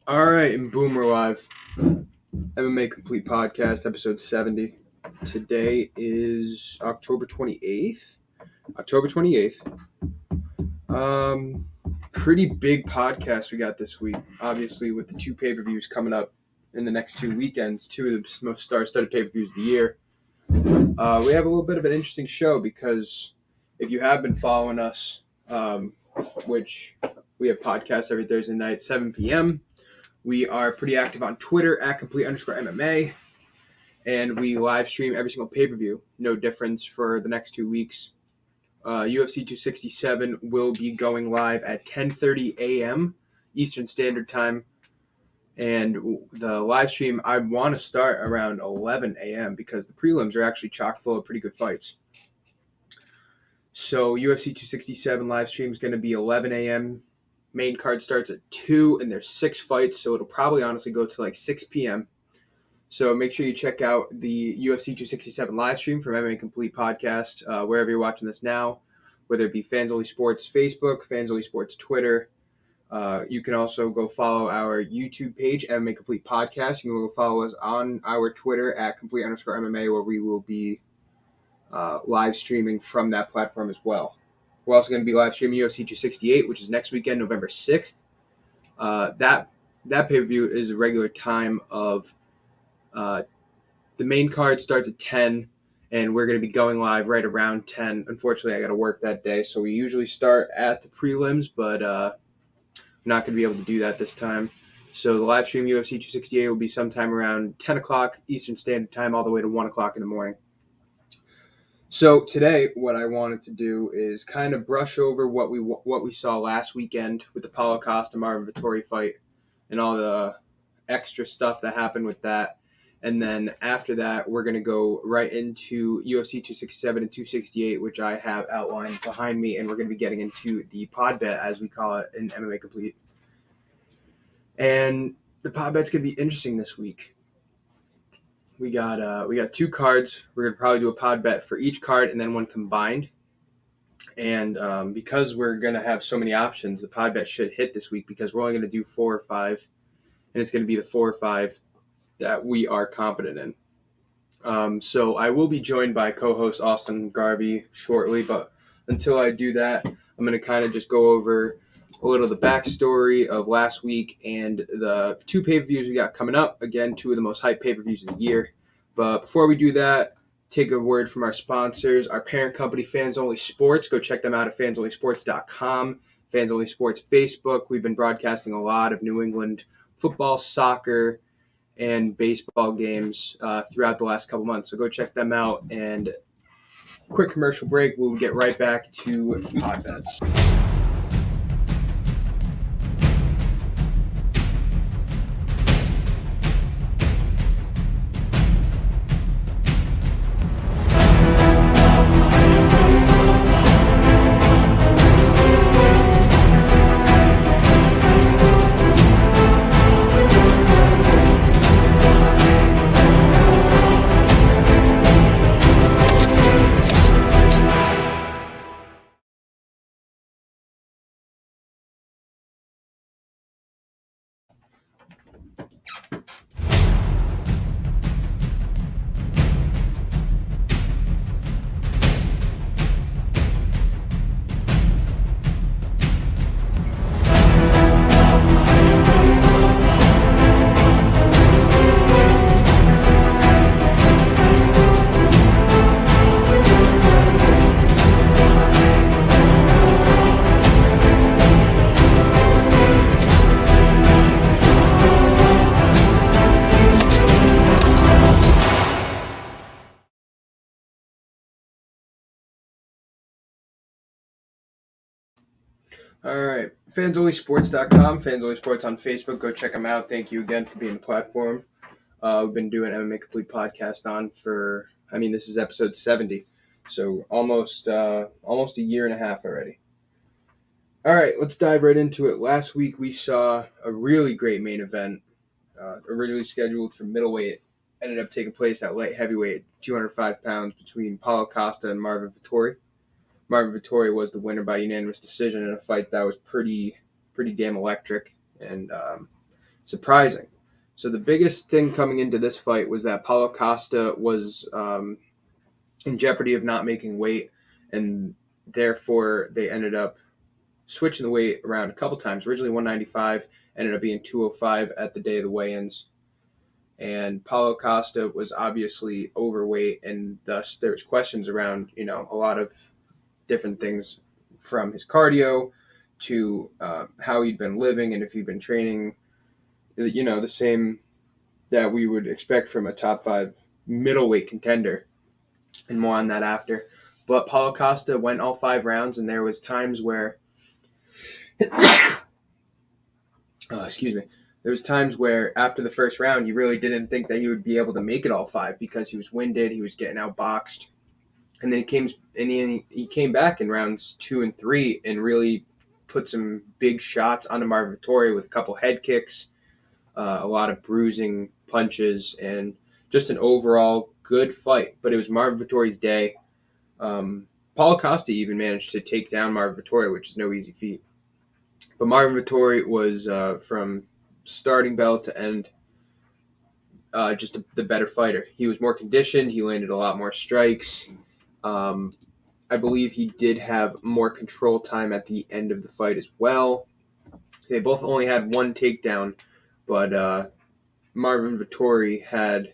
All right, and boom, we're live. MMA Complete Podcast, episode 70. Today is October 28th. October 28th. Pretty big podcast we got this week, obviously, with the two pay-per-views coming up in the next 2 weekends, two of the most star-studded pay-per-views of the year. We have a little bit of an interesting show because if you have been following us, which we have podcasts every Thursday night, 7 p.m., we are pretty active on Twitter at complete_MMA, and we live stream every single pay-per-view. No difference for the next 2 weeks. UFC 267 will be going live at 10:30 a.m. Eastern Standard Time, and the live stream I want to start around 11 a.m. because the prelims are actually chock full of pretty good fights. So UFC 267 live stream is going to be 11 a.m. Main card starts at 2, and there's 6 fights, so it'll probably honestly go to like 6 p.m. So make sure you check out the UFC 267 live stream from MMA Complete Podcast, wherever you're watching this now, whether it be Fans Only Sports Facebook, Fans Only Sports Twitter. You can also go follow our YouTube page, MMA Complete Podcast. You can go follow us on our Twitter at complete_MMA, where we will be live streaming from that platform as well. We're also going to be live streaming UFC 268, which is next weekend, November 6th. That pay-per-view is a regular time of the main card starts at 10, and we're going to be going live right around 10. Unfortunately, I got to work that day, so we usually start at the prelims, but I'm not going to be able to do that this time. So the live stream UFC 268 will be sometime around 10 o'clock Eastern Standard Time all the way to 1 o'clock in the morning. So today, what I wanted to do is kind of brush over what we saw last weekend with the Paulo Costa Marvin Vettori fight and all the extra stuff that happened with that. And then after that, we're going to go right into UFC 267 and 268, which I have outlined behind me, and we're going to be getting into the pod bet, as we call it in MMA Complete. And the pod bet's going to be interesting this week. We got 2 cards. We're going to probably do a pod bet for each card and then one combined. And because we're going to have so many options, the pod bet should hit this week because we're only going to do 4 or 5. And it's going to be the 4 or 5 that we are confident in. So I will be joined by co-host Austin Garvey shortly. But until I do that, I'm going to kind of just go over a little of the backstory of last week and the 2 pay-per-views we got coming up. Again, 2 of the most hyped pay-per-views of the year. But before we do that, take a word from our sponsors, our parent company, Fans Only Sports. Go check them out at fansonlysports.com, Fans Only Sports Facebook. We've been broadcasting a lot of New England football, soccer, and baseball games throughout the last couple months. So go check them out. And quick commercial break. We'll get right back to pod bets. All right, fansonlysports.com, Fans Only Sports on Facebook. Go check them out. Thank you again for being the platform. We've been doing MMA Complete Podcast on for, this is episode 70, so almost a year and a half already. All right, let's dive right into it. Last week we saw a really great main event, originally scheduled for middleweight, ended up taking place at light heavyweight, 205 pounds, between Paulo Costa and Marvin Vettori. Marvin Vettori was the winner by unanimous decision in a fight that was pretty damn electric, and surprising. So the biggest thing coming into this fight was that Paulo Costa was in jeopardy of not making weight, and therefore they ended up switching the weight around a couple times. Originally 195, ended up being 205 at the day of the weigh-ins. And Paulo Costa was obviously overweight, and thus there was questions around, a lot of different things, from his cardio to how he'd been living and if he'd been training, the same that we would expect from a top 5 middleweight contender, and more on that after. But Paulo Costa went all 5 rounds, and there was times where excuse me. There was times where after the first round, you really didn't think that he would be able to make it all 5 because he was winded, he was getting outboxed, and then he came back in rounds 2 and 3 and really put some big shots onto Marvin Vettori with a couple head kicks, a lot of bruising punches, and just an overall good fight. But it was Marvin Vettori's day. Paulo Costa even managed to take down Marvin Vettori, which is no easy feat. But Marvin Vettori was, from starting bell to end, just the better fighter. He was more conditioned. He landed a lot more strikes. I believe he did have more control time at the end of the fight as well. They both only had 1 takedown, but Marvin Vettori had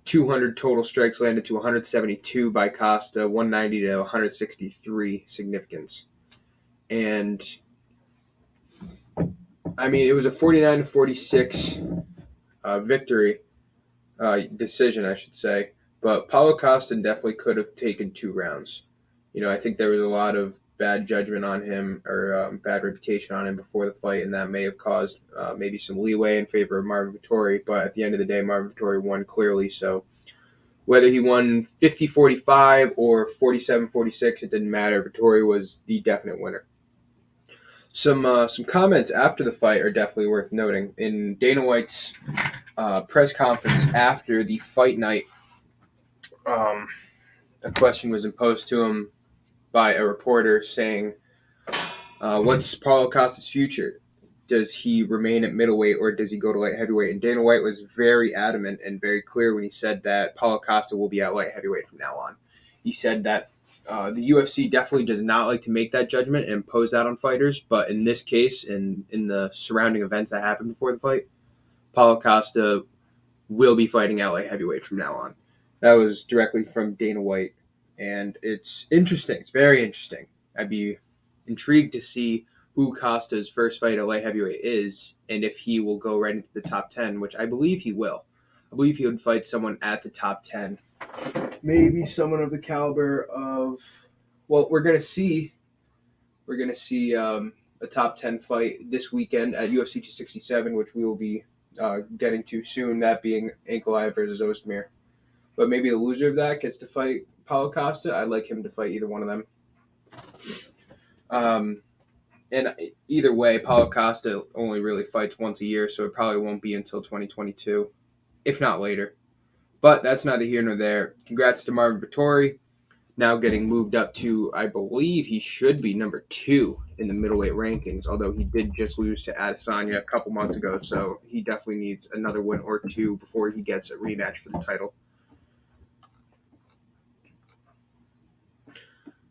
200 total strikes landed to 172 by Costa, 190 to 163 significance. And it was a 49-46 victory, decision, I should say. But Paulo Costa definitely could have taken 2 rounds. I think there was a lot of bad judgment on him, or bad reputation on him before the fight, and that may have caused maybe some leeway in favor of Marvin Vettori. But at the end of the day, Marvin Vettori won clearly. So whether he won 50-45 or 47-46, it didn't matter. Vettori was the definite winner. Some comments after the fight are definitely worth noting. In Dana White's press conference after the fight night, a question was imposed to him by a reporter saying, what's Paulo Costa's future? Does he remain at middleweight or does he go to light heavyweight? And Dana White was very adamant and very clear when he said that Paulo Costa will be at light heavyweight from now on. He said that the UFC definitely does not like to make that judgment and impose that on fighters, but in this case, in the surrounding events that happened before the fight, Paulo Costa will be fighting at light heavyweight from now on. That was directly from Dana White, and it's interesting. It's very interesting. I'd be intrigued to see who Costa's first fight at light heavyweight is, and if he will go right into the top 10, which I believe he will. I believe he would fight someone at the top 10. Maybe someone of the caliber of, we're going to see a top 10 fight this weekend at UFC 267, which we will be getting to soon, that being Ankalaev versus Ozdemir. But maybe the loser of that gets to fight Paulo Costa. I'd like him to fight either one of them. And either way, Paulo Costa only really fights once a year, so it probably won't be until 2022, if not later. But that's neither here nor there. Congrats to Marvin Vettori, now getting moved up to, I believe he should be number 2 in the middleweight rankings, although he did just lose to Adesanya a couple months ago, so he definitely needs another win or 2 before he gets a rematch for the title.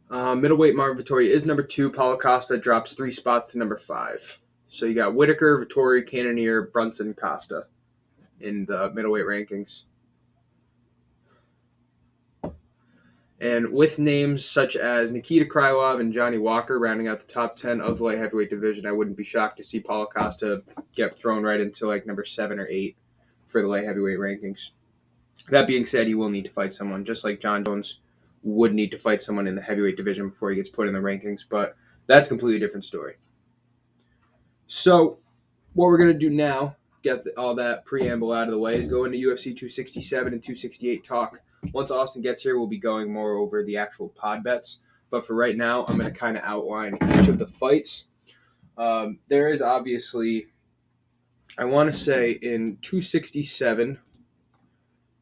Middleweight Marvin Vettori is number 2. Paulo Costa drops 3 spots to number 5. So you got Whitaker, Vettori, Cannonier, Brunson, Costa in the middleweight rankings. And with names such as Nikita Krylov and Johnny Walker rounding out the top 10 of the light heavyweight division, I wouldn't be shocked to see Paulo Costa get thrown right into like number 7 or 8 for the light heavyweight rankings. That being said, he will need to fight someone, just like John Jones would need to fight someone in the heavyweight division before he gets put in the rankings, but that's a completely different story. So what we're going to do now, get all that preamble out of the way, is go into UFC 267 and 268 talk. Once Austin gets here, we'll be going more over the actual pod bets, but for right now, I'm going to kind of outline each of the fights. There is obviously, I want to say in 267,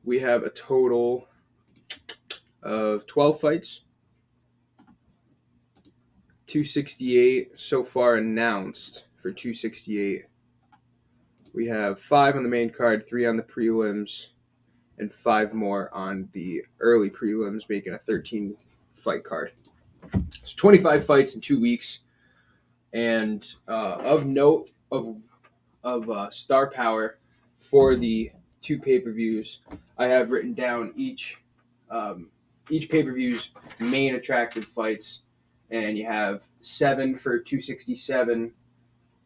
we have a total of 12 fights. 268 so far announced for 268. We have 5 on the main card, 3 on the prelims, and 5 more on the early prelims, making a 13-fight card. So 25 fights in 2 weeks. And of note of star power for the 2 pay-per-views, I have written down each pay-per-view's main attractive fights, and you have 7 for 267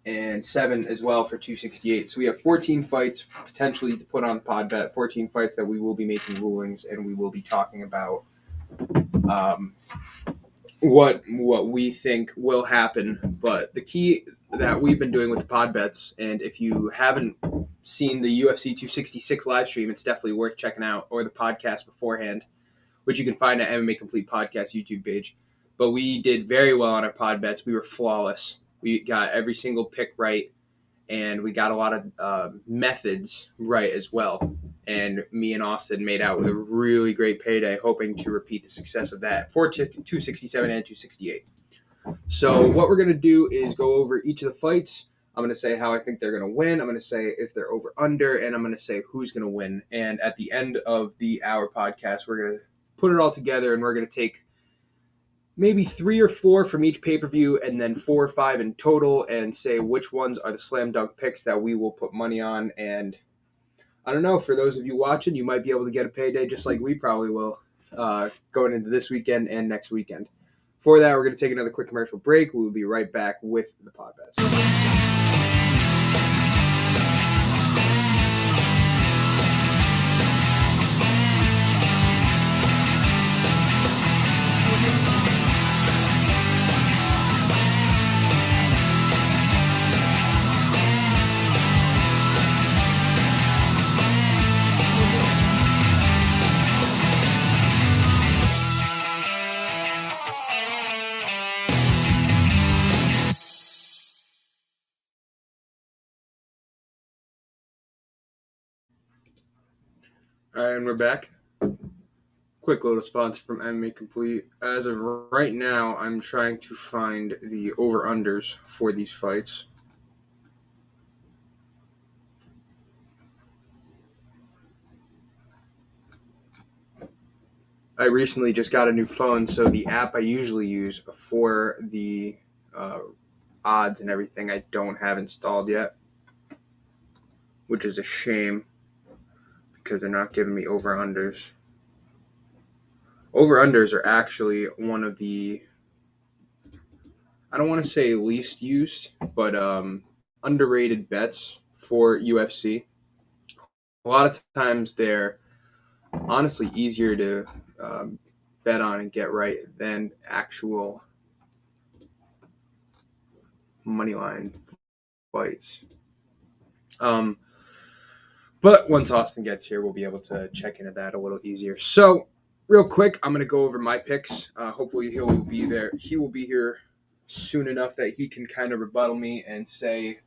and 7 as well for 268. So we have 14 fights potentially to put on the pod bet, 14 fights that we will be making rulings, and we will be talking about what we think will happen. But the key that we've been doing with the pod bets, and if you haven't seen the UFC 266 live stream, it's definitely worth checking out, or the podcast beforehand, which you can find at MMA Complete Podcast YouTube page. But we did very well on our pod bets. We were flawless. We got every single pick right, and we got a lot of methods right as well. And me and Austin made out with a really great payday, hoping to repeat the success of that for 267 and 268. So what we're going to do is go over each of the fights. I'm going to say how I think they're going to win. I'm going to say if they're over under, and I'm going to say who's going to win. And at the end of the hour podcast, we're going to put it all together, and we're going to take maybe 3 or 4 from each pay-per-view, and then 4 or 5 in total, and say which ones are the slam dunk picks that we will put money on. And I don't know, for those of you watching, you might be able to get a payday just like we probably will going into this weekend and next weekend. For that, we're going to take another quick commercial break. We will be right back with the pod bets. All right, and we're back. Quick little sponsor from MMA Complete. As of right now, I'm trying to find the over-unders for these fights. I recently just got a new phone, so the app I usually use for the odds and everything I don't have installed yet, which is a shame because they're not giving me over-unders. Over-unders are actually one of the, I don't want to say least used, but underrated bets for UFC. A lot of times they're honestly easier to bet on and get right than actual moneyline fights. But once Austin gets here, we'll be able to check into that a little easier. So, real quick, I'm going to go over my picks. Hopefully he'll be there. He will be here soon enough that he can kind of rebuttal me and say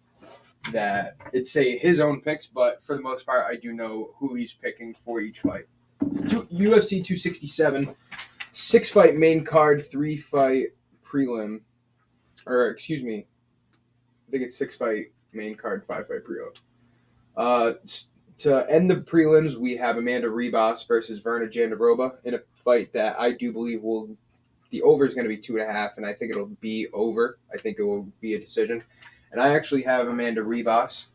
his own picks, but for the most part, I do know who he's picking for each fight. UFC 267, 6-fight main card, 3-fight prelim. Or, excuse me, I think it's 6-fight main card, 5-fight prelim. To end the prelims, we have Amanda Ribas versus Verna Jandiroba in a fight that I do believe the over is going to be 2.5, and I think it'll be over. I think it will be a decision. And I actually have Amanda Ribas.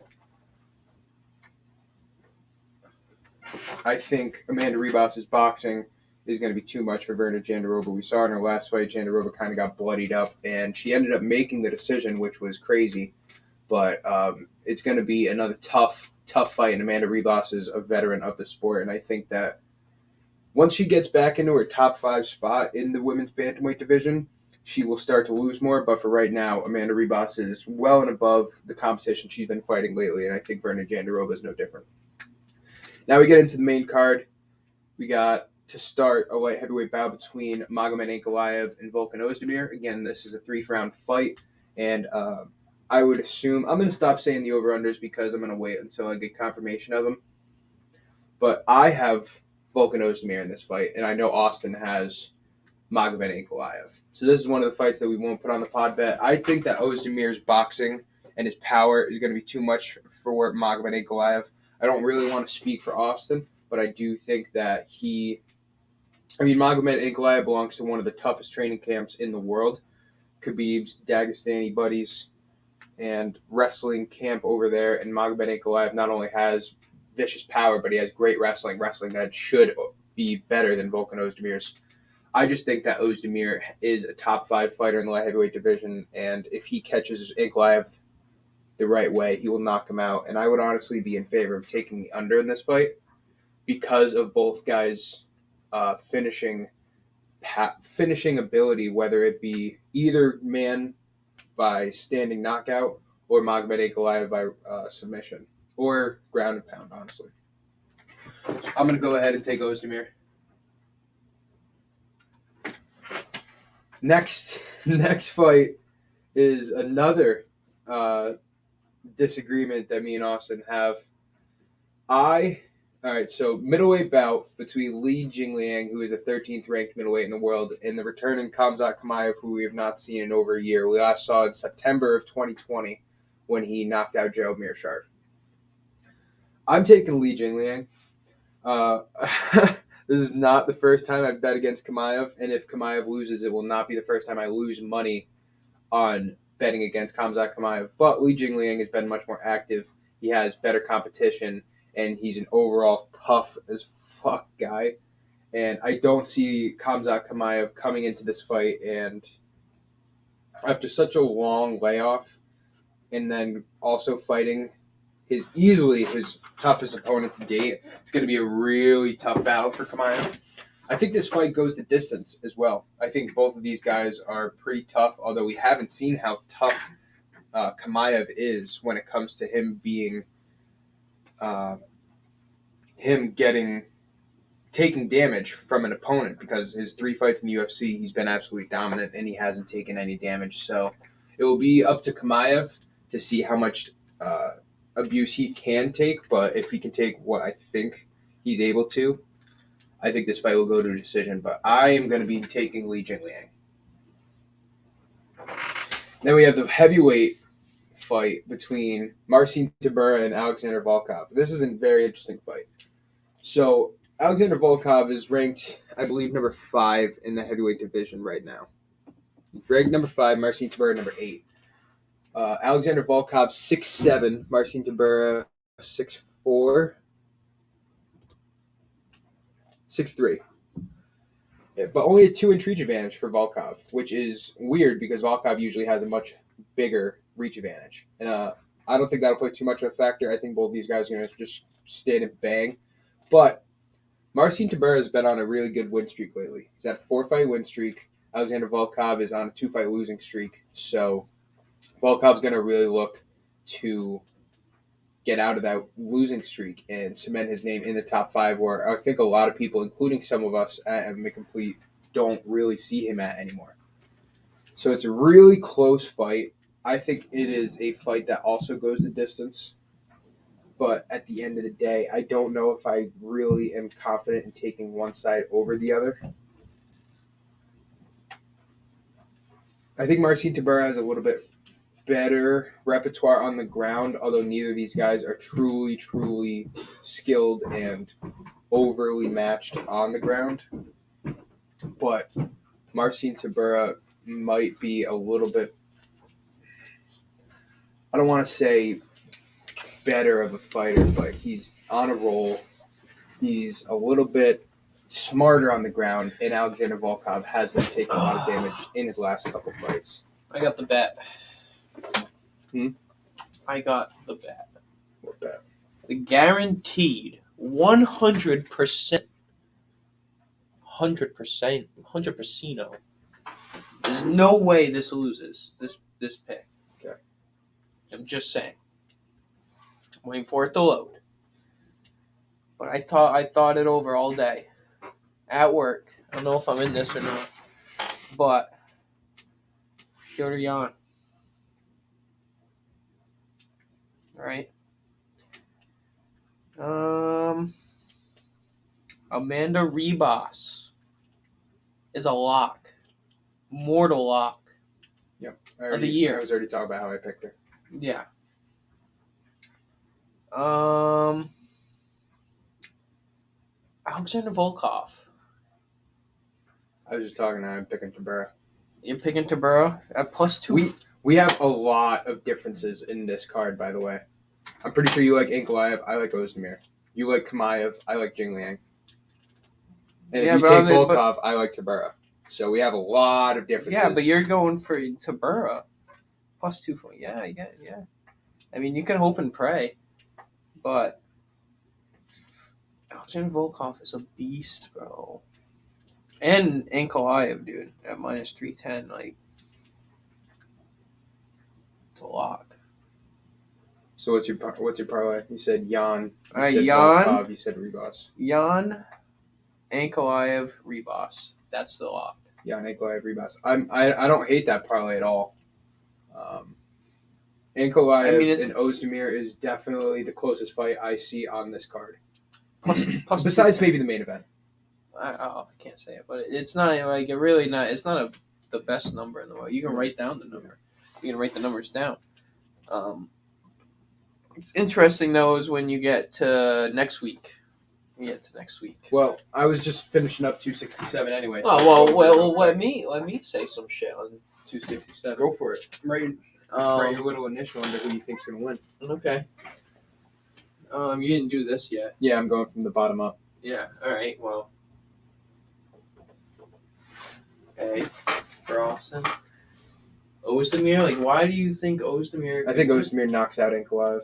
I think Amanda Ribas' boxing is going to be too much for Verna Jandiroba. We saw in her last fight, Jandiroba kind of got bloodied up, and she ended up making the decision, which was crazy. But it's going to be another tough fight, and Amanda Ribas is a veteran of the sport, and I think that once she gets back into her top 5 spot in the women's bantamweight division, she will start to lose more. But for right now, Amanda Ribas is well and above the competition she's been fighting lately, and I think Verna Jandiroba is no different. Now we get into the main card. We got to start a light heavyweight bout between Magomed Ankalaev and Volkan Ozdemir. Again, this is a 3-round fight, and I would assume I'm going to stop saying the over-unders because I'm going to wait until I get confirmation of them. But I have Volkan Ozdemir in this fight, and I know Austin has Magomed Ankalaev. So this is one of the fights that we won't put on the pod bet. I think that Ozdemir's boxing and his power is going to be too much for Magomed Ankalaev. I don't really want to speak for Austin, but I do think that Magomed Ankalaev belongs to one of the toughest training camps in the world. Khabib's Dagestani buddies and wrestling camp over there, and Magomed Ankalaev not only has vicious power, but he has great wrestling that should be better than Volkan Ozdemir's. I just think that Ozdemir is a top 5 fighter in the light heavyweight division, and if he catches Ankalaev the right way, he will knock him out. And I would honestly be in favor of taking the under in this fight because of both guys' finishing ability, whether it be either man by standing knockout or Magomed Ankalaev by submission or ground and pound, honestly. So I'm going to go ahead and take Ozdemir. Next fight is another disagreement that me and Austin have. So middleweight bout between Li Jingliang, who is a 13th ranked middleweight in the world, and the returning Khamzat Chimaev, who we have not seen in over a year. We last saw in September of 2020 when he knocked out Gerald Mearshart. I'm taking Li Jingliang. This is not the first time I've bet against Chimaev, and if Chimaev loses, it will not be the first time I lose money on betting against Khamzat Chimaev. But Li Jingliang has been much more active. He has better competition, and he's an overall tough as fuck guy. And I don't see Khamzat Chimaev coming into this fight, and after such a long layoff, and then also fighting his toughest opponent to date, it's going to be a really tough battle for Chimaev. I think this fight goes the distance as well. I think both of these guys are pretty tough, although we haven't seen how tough Chimaev is when it comes to him being taking damage from an opponent, because his 3 fights in the UFC, he's been absolutely dominant and he hasn't taken any damage. So it will be up to Chimaev to see how much abuse he can take, but if he can take what I think he's able to, I think this fight will go to a decision, but I am going to be taking Li Jingliang. Then we have the heavyweight fight between Marcin Tybura and Alexander Volkov. This is a very interesting fight. So Alexander Volkov is ranked, I believe, number 5 in the heavyweight division right now. He's ranked number 5, Marcin Tybura number 8. Alexander Volkov 6'7", Marcin Tybura 6'4", 6'3". Yeah, but only a 2-inch reach advantage for Volkov, which is weird because Volkov usually has a much bigger reach advantage. And I don't think that'll play too much of a factor. I think both these guys are going to just stand and bang. But Marcin Tybura has been on a really good win streak lately. He's had a 4-fight win streak. Alexander Volkov is on a 2-fight losing streak. So Volkov's going to really look to get out of that losing streak and cement his name in the top 5, where I think a lot of people, including some of us at MMA Complete, don't really see him at anymore. So it's a really close fight. I think it is a fight that also goes the distance. But at the end of the day, I don't know if I really am confident in taking one side over the other. I think Marcin Tybura has a little bit better repertoire on the ground, although neither of these guys are truly, truly skilled and overly matched on the ground. But Marcin Tybura might be a little bit, I don't want to say better of a fighter, but he's on a roll. He's a little bit smarter on the ground, and Alexander Volkov has been taking a lot of damage in his last couple fights. I got the bet. I got the bet. What bet? The guaranteed 100%. 100%. There's no way this loses, this pick. Okay. I'm just saying. I'm waiting for it to load. But I thought it over all day. At work. I don't know if I'm in this or not. But Piotr Jan. Alright. Amanda Ribas is a lock. Mortal lock. Yep. Of the year. I was already talking about how I picked her. Yeah. Alexander Volkov. I was just talking. I'm picking Tabura. You're picking Tabura at +2. We have a lot of differences in this card, by the way. I'm pretty sure you like Ankalaev. I like Ozdemir. You like Kamaev. I like Jingliang. And if you take Volkov, I like Tabura. So we have a lot of differences. Yeah, but you're going for Tabura. +2 for yeah. I mean, you can hope and pray, but Alexander Volkov is a beast, bro. And Ankalaev, dude, at -310, like it's a lock. So what's your parlay? You said Jan. You said Jan. Volkov. You said Ribas. Jan, Ankalaev, Ribas. That's the lock. Jan, Ankalaev, Ribas. I don't hate that parlay at all. Ankalaev and Ozdemir is definitely the closest fight I see on this card. Plus besides maybe the main event. I can't say it, but it's not like it really not. It's not the best number in the world. You can write down the number. You can write the numbers down. It's interesting though is when you get to next week. Well, I was just finishing up 267 anyway. So let me say some shit on 267. Go for it. Write your little initial under who you think's gonna win. Okay. You didn't do this yet. Yeah, I'm going from the bottom up. Yeah. All right. Well. Okay. For Austin. Ozdemir, like, why do you think Ozdemir? I think Ozdemir knocks out Ankalaev.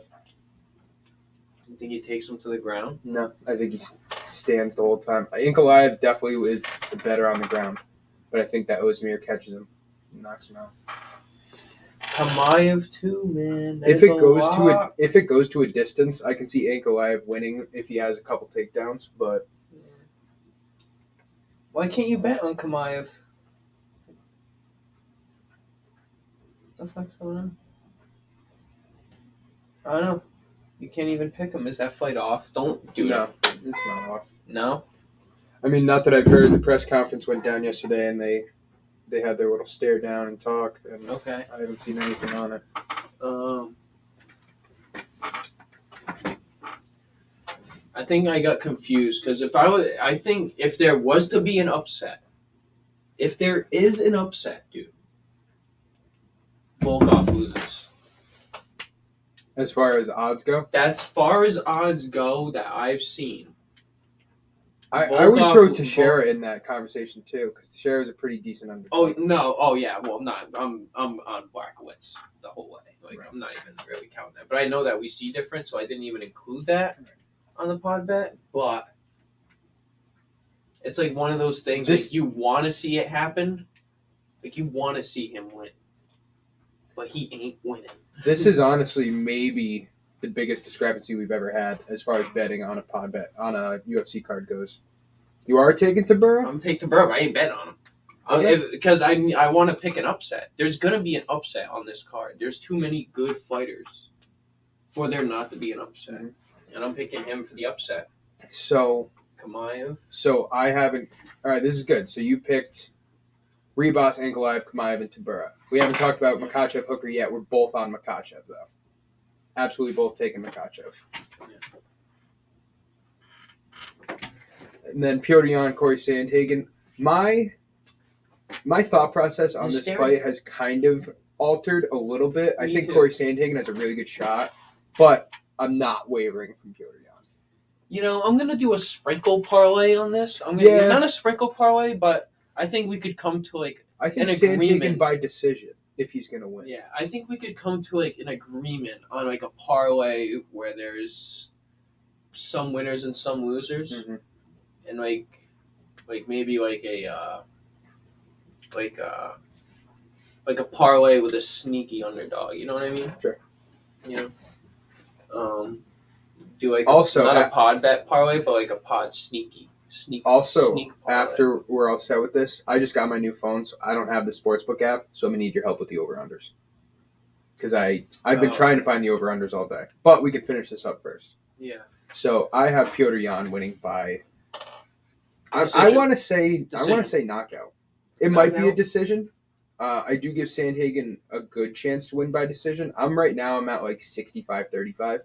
You think he takes him to the ground? No, I think he stands the whole time. Ankalaev definitely is the better on the ground, but I think that Ozdemir catches him and knocks him out. Kamaev too, man. If it goes to a distance, I can see Ankalaev winning if he has a couple takedowns. But why can't you bet on Kamaev? What the fuck's going on? I don't know. You can't even pick him. Is that fight off? Don't do it. No, it's not off. No? I mean, not that I've heard. The press conference went down yesterday, and they had their little stare down and talk. And okay. I haven't seen anything on it. I think I got confused because I think if there was to be an upset, if there is an upset, dude, Volkov loses. As far as odds go? As far as odds go that I've seen. I would throw Teixeira in that conversation too, because Teixeira is a pretty decent underdog. Oh no! Oh yeah. Well, not. I'm on Blackowitz the whole way. Like right. I'm not even really counting that, but I know that we see different, so I didn't even include that on the pod bet. But it's like one of those things. Like you want to see it happen, like you want to see him win, but he ain't winning. This is honestly maybe the biggest discrepancy we've ever had as far as betting on a pod bet on a UFC card goes. You are taking Tabura? I'm taking Tabura, but I ain't betting on him. Okay. Because I want to pick an upset. There's going to be an upset on this card. There's too many good fighters for there not to be an upset. Mm-hmm. And I'm picking him for the upset. So, Kamaev. So I haven't... All right, this is good. So you picked Ribas, Ankalaev, Kamaev, and Tabura. We haven't talked about Makhachev, Hooker yet. We're both on Makhachev, though. Absolutely both taking Makhachev. Yeah. And then Petr Yan, Corey Sandhagen. My thought process on this fight has kind of altered a little bit. I think Corey Sandhagen has a really good shot, but I'm not wavering from Petr Yan. You know, I'm going to do a sprinkle parlay on this. Not a sprinkle parlay, but I think we could come to I think Sandhagen by decision if he's going to win. Yeah, I think we could come to an agreement on a parlay where there's some winners and some losers. Mm-hmm. And maybe a parlay with a sneaky underdog. You know what I mean? Sure. You know, do not a pod bet parlay, but a pod sneaky. After we're all set with this, I just got my new phone, so I don't have the Sportsbook app, so I'm gonna need your help with the over-unders. Because I've been trying to find the over-unders all day, but we can finish this up first. Yeah. So I have Petr Yan winning by. I want to say knockout. It might be a decision. I do give Sandhagen a good chance to win by decision. I'm at 65-35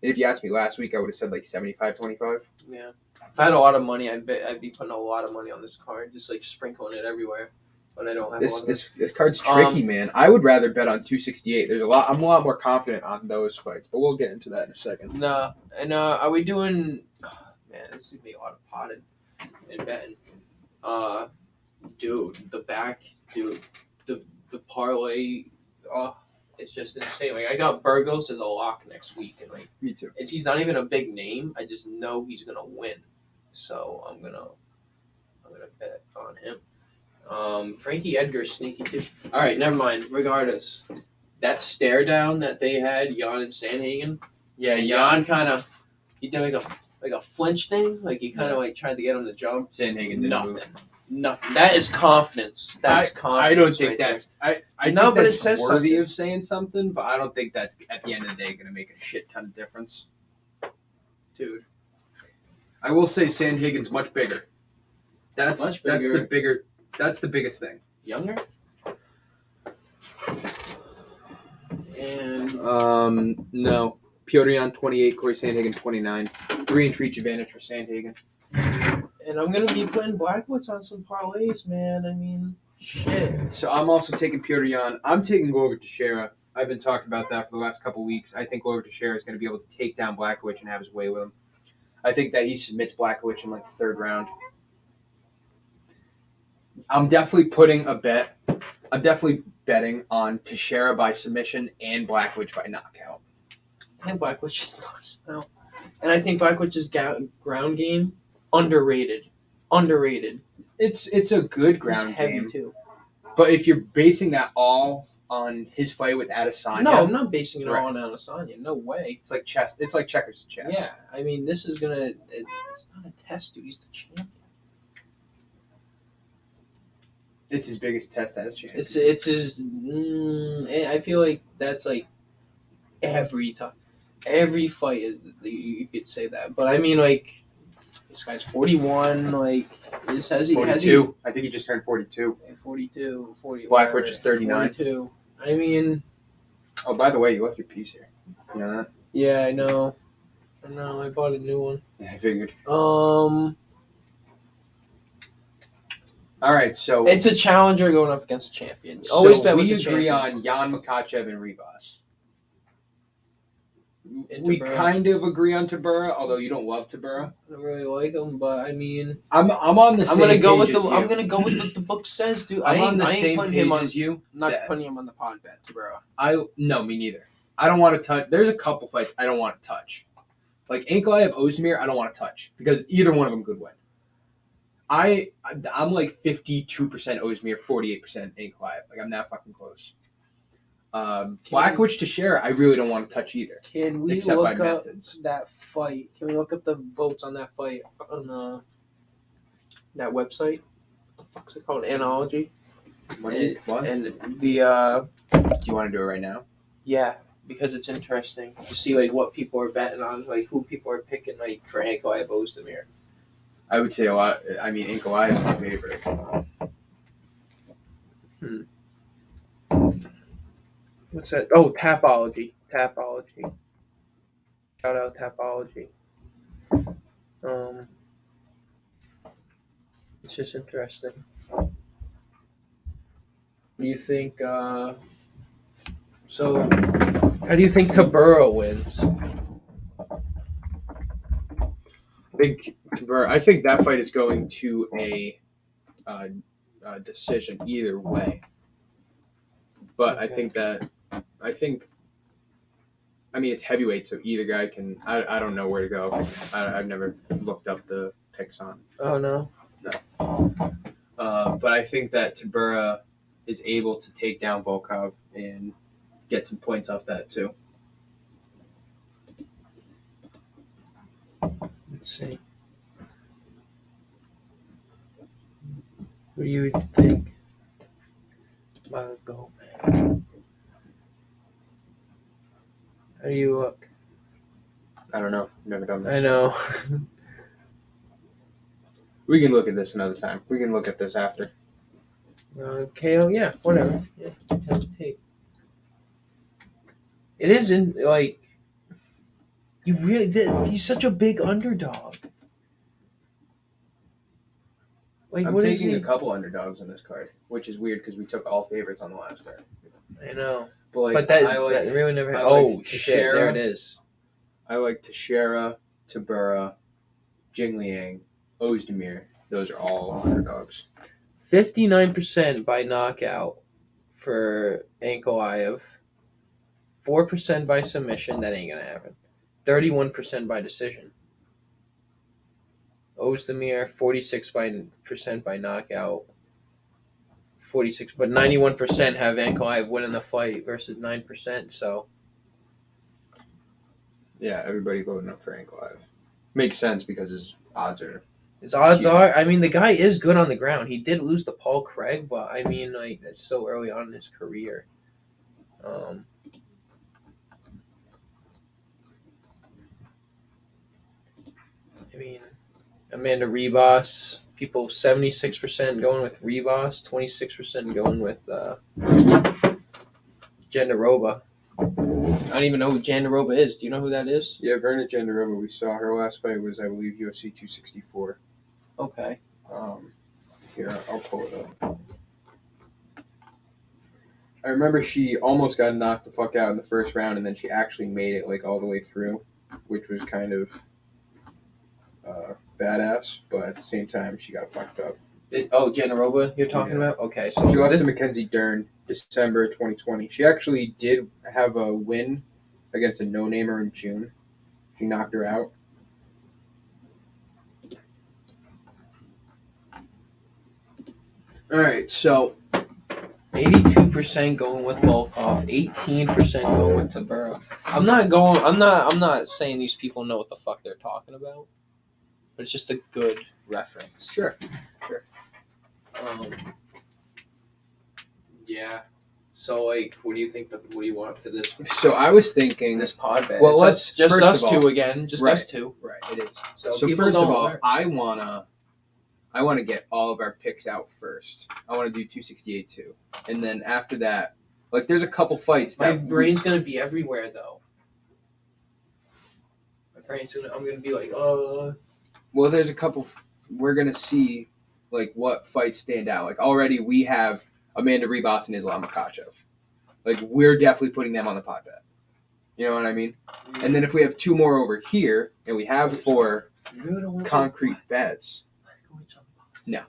And if you asked me last week, I would have said like 75-25. Yeah. If I had a lot of money, I'd be putting a lot of money on this card, just like sprinkling it everywhere. But I don't have a lot of This card's tricky, man. I would rather bet on 268. I'm a lot more confident on those fights, but we'll get into that in a second. No, and are we doing? Oh, man, this is gonna be a lot of potted and betting. Dude, the parlay. Oh, it's just insane. Like I got Burgos as a lock next week, and like Me too. he's not even a big name. I just know he's gonna win, so I'm gonna bet on him. Frankie Edgar's sneaky too. All right, never mind. Regardless, that stare down that they had, Jan and Sandhagen. Yeah, Jan kind of he did like a flinch thing. Like he kind of like tried to get him to jump. Sandhagen did nothing. That is confidence. That's confidence. I don't think that's. I no, think but that's it says worthy something. of saying something, but I don't think that's at the end of the day going to make a shit ton of difference. Dude, I will say Sandhagen's much bigger. That's the bigger. That's the biggest thing. Younger? And no. Piotr Jan 28, Corey Sandhagen 29. 3-inch reach advantage for Sandhagen. and I'm gonna be putting Blackwoods on some parlays, man. I mean, shit. So I'm also taking Piotr Jan. I'm taking Glover Teixeira. I've been talking about that for the last couple of weeks. I think Glover Teixeira is going to be able to take down Blachowicz and have his way with him. I think that he submits Blachowicz in like the third round. I'm definitely putting a bet. I'm definitely betting on Teixeira by submission and Blachowicz by knockout. I think Blackwoods just knocks him out. And I think Blackwoods' ground game, underrated. It's a good ground He's heavy game. too. But if you're basing that all on his fight with Adesanya, No, I'm not basing it Right. all on Adesanya. No way. it's like chess. It's like checkers to chess. Yeah, I mean, this is gonna. It's not a test, dude. He's the champion. It's his biggest test as champion. It's his. I feel like that's like every time, every fight is, you could say that. But I mean, like this guy's 41. Like this has he 42. I think he just turned 42. 42, 40. Blachowicz is 39. 42. I mean, Oh, by the way, you left your piece here. You know that? yeah, I know. I bought a new one. Yeah, I figured. All right, so it's a challenger going up against a champion. Always bet with we the agree champion. on Jan Makhachev and Rivas. And We Tabura. kind of agree on Tabura, although you don't love Tabura. I don't really like him, but I mean, I'm on the same I'm gonna go page with as you. I'm gonna go with what the book says, dude. I'm on the I ain't same putting page him on. as you. I'm not Yeah. putting him on the pod bet, bro. No, me neither. I don't want to touch. There's a couple fights I don't want to touch. Like Ankalaev, Ozdemir, I don't want to touch because either one of them could win. I'm like 52% Ozdemir, 48% Ankalaev. Like I'm that fucking close. Blachowicz Teixeira, I really don't want to touch either. Can we Except look by up methods. that fight? Can we look up the votes on that fight on that website? What the fuck's it called? Analogy. What? And the Do you want to do it right now? yeah, because it's interesting to see like what people are betting on, like who people are picking like for Ankalaev Ozdemir. I would say a lot. I mean, Ankalaev is my favorite. What's that? Oh, Tapology. Shout out Tapology. It's just interesting. What do you think? So, how do you think Cabura wins? I think that fight is going to a decision either way. But Okay. I mean, it's heavyweight, so either guy can. I don't know where to go. I've never looked up the picks on. Oh no. But I think that Tabura is able to take down Volkov and get some points off that too. Let's see. What do you think? About go, man. How do you look? I don't know. Never done this. I know. We can look at this another time. We can look at this after. KO, yeah, whatever. Yeah, tape. It isn't like You really did. He's such a big underdog. Like, I'm what is taking he? a couple underdogs on this card, which is weird because we took all favorites on the last card. I know. But that that really never happened. I like Oh, shit. There it is. I like Teixeira, Tabura, Jingliang, Ozdemir. Those are all underdogs. 59% by knockout for Ankalaev. 4% by submission. That ain't going to happen. 31% by decision. Ozdemir, 46% by knockout. 46, but 91% have Ankalaev winning the fight versus 9%. So Yeah, everybody voting up for Ankalaev. Makes sense because his odds are. his odds huge. are. I mean, the guy is good on the ground. He did lose to Paul Craig, but I mean, like, that's so early on in his career. I mean, Amanda Ribas. People 76% going with Ribas, 26% going with Jandiroba. I don't even know who Jandiroba is. Do you know who that is? Yeah, Verna Jandiroba. We saw her last fight was, I believe, UFC 264. Okay. Here, I'll pull it up. I remember she almost got knocked the fuck out in the first round, and then she actually made it like all the way through, which was kind of badass. But at the same time, she got fucked up. Jandiroba you're talking about? Okay, so she lost to Mackenzie Dern December 2020. She actually did have a win against a no-namer in June. She knocked her out. All right, so 82% going with Volkov, 18% going with Tabura. I'm not saying these people know what the fuck they're talking about, but it's just a good reference. Sure. Yeah. So, like, what do you think? What do you want for this? So I was thinking this pod bet. Well, let's just first us of all, two again. Just right, us two. Right. It is. So first of all, I wanna get all of our picks out first. I want to do 268 too, and then after that, like, there's a couple fights. My brain's gonna be everywhere though. I'm gonna be like, Well, there's a couple. We're gonna see, like, what fights stand out. Like, already we have Amanda Ribas and Islam Makhachev. Like, we're definitely putting them on the pot bet. You know what I mean? And then if we have two more over here, and we have 4 concrete bets. No,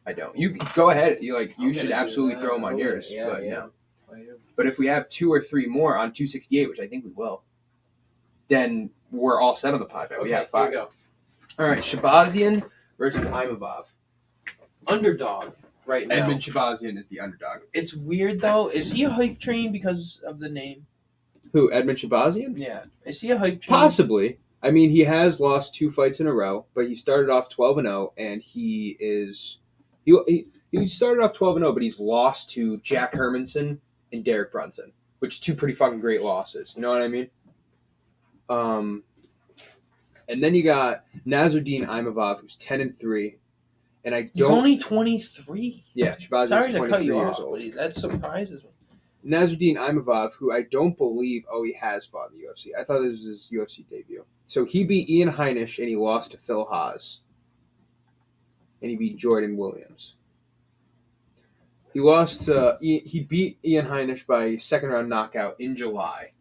I don't. You go ahead. You should absolutely throw them on yours. No. But if we have 2 or 3 more on 268, which I think we will, then we're all set on the pot bet. We have 5. Here we go. All right, Shabazian versus Imavov. Underdog right now. Edmund Shabazian is the underdog. It's weird though. Is he a hype train because of the name? Who, Edmund Shabazian? Yeah. Is he a hype train? Possibly. I mean, he has lost 2 fights in a row, but he started off 12-0, and he started off 12-0, but he's lost to Jack Hermanson and Derek Brunson, which are 2 pretty fucking great losses. You know what I mean? And then you got Nasruddin Imavov, who's 10-3, and he's only 23. Yeah, Shabazian's Sorry to 23 cut you years off, old. but that surprises me. Nasruddin Imavov, who I don't believe he has fought in the UFC. I thought this was his UFC debut. So he beat Ian Heinisch, and he lost to Phil Haas. And he beat Jordan Williams. He beat Ian Heinisch by second-round knockout in July.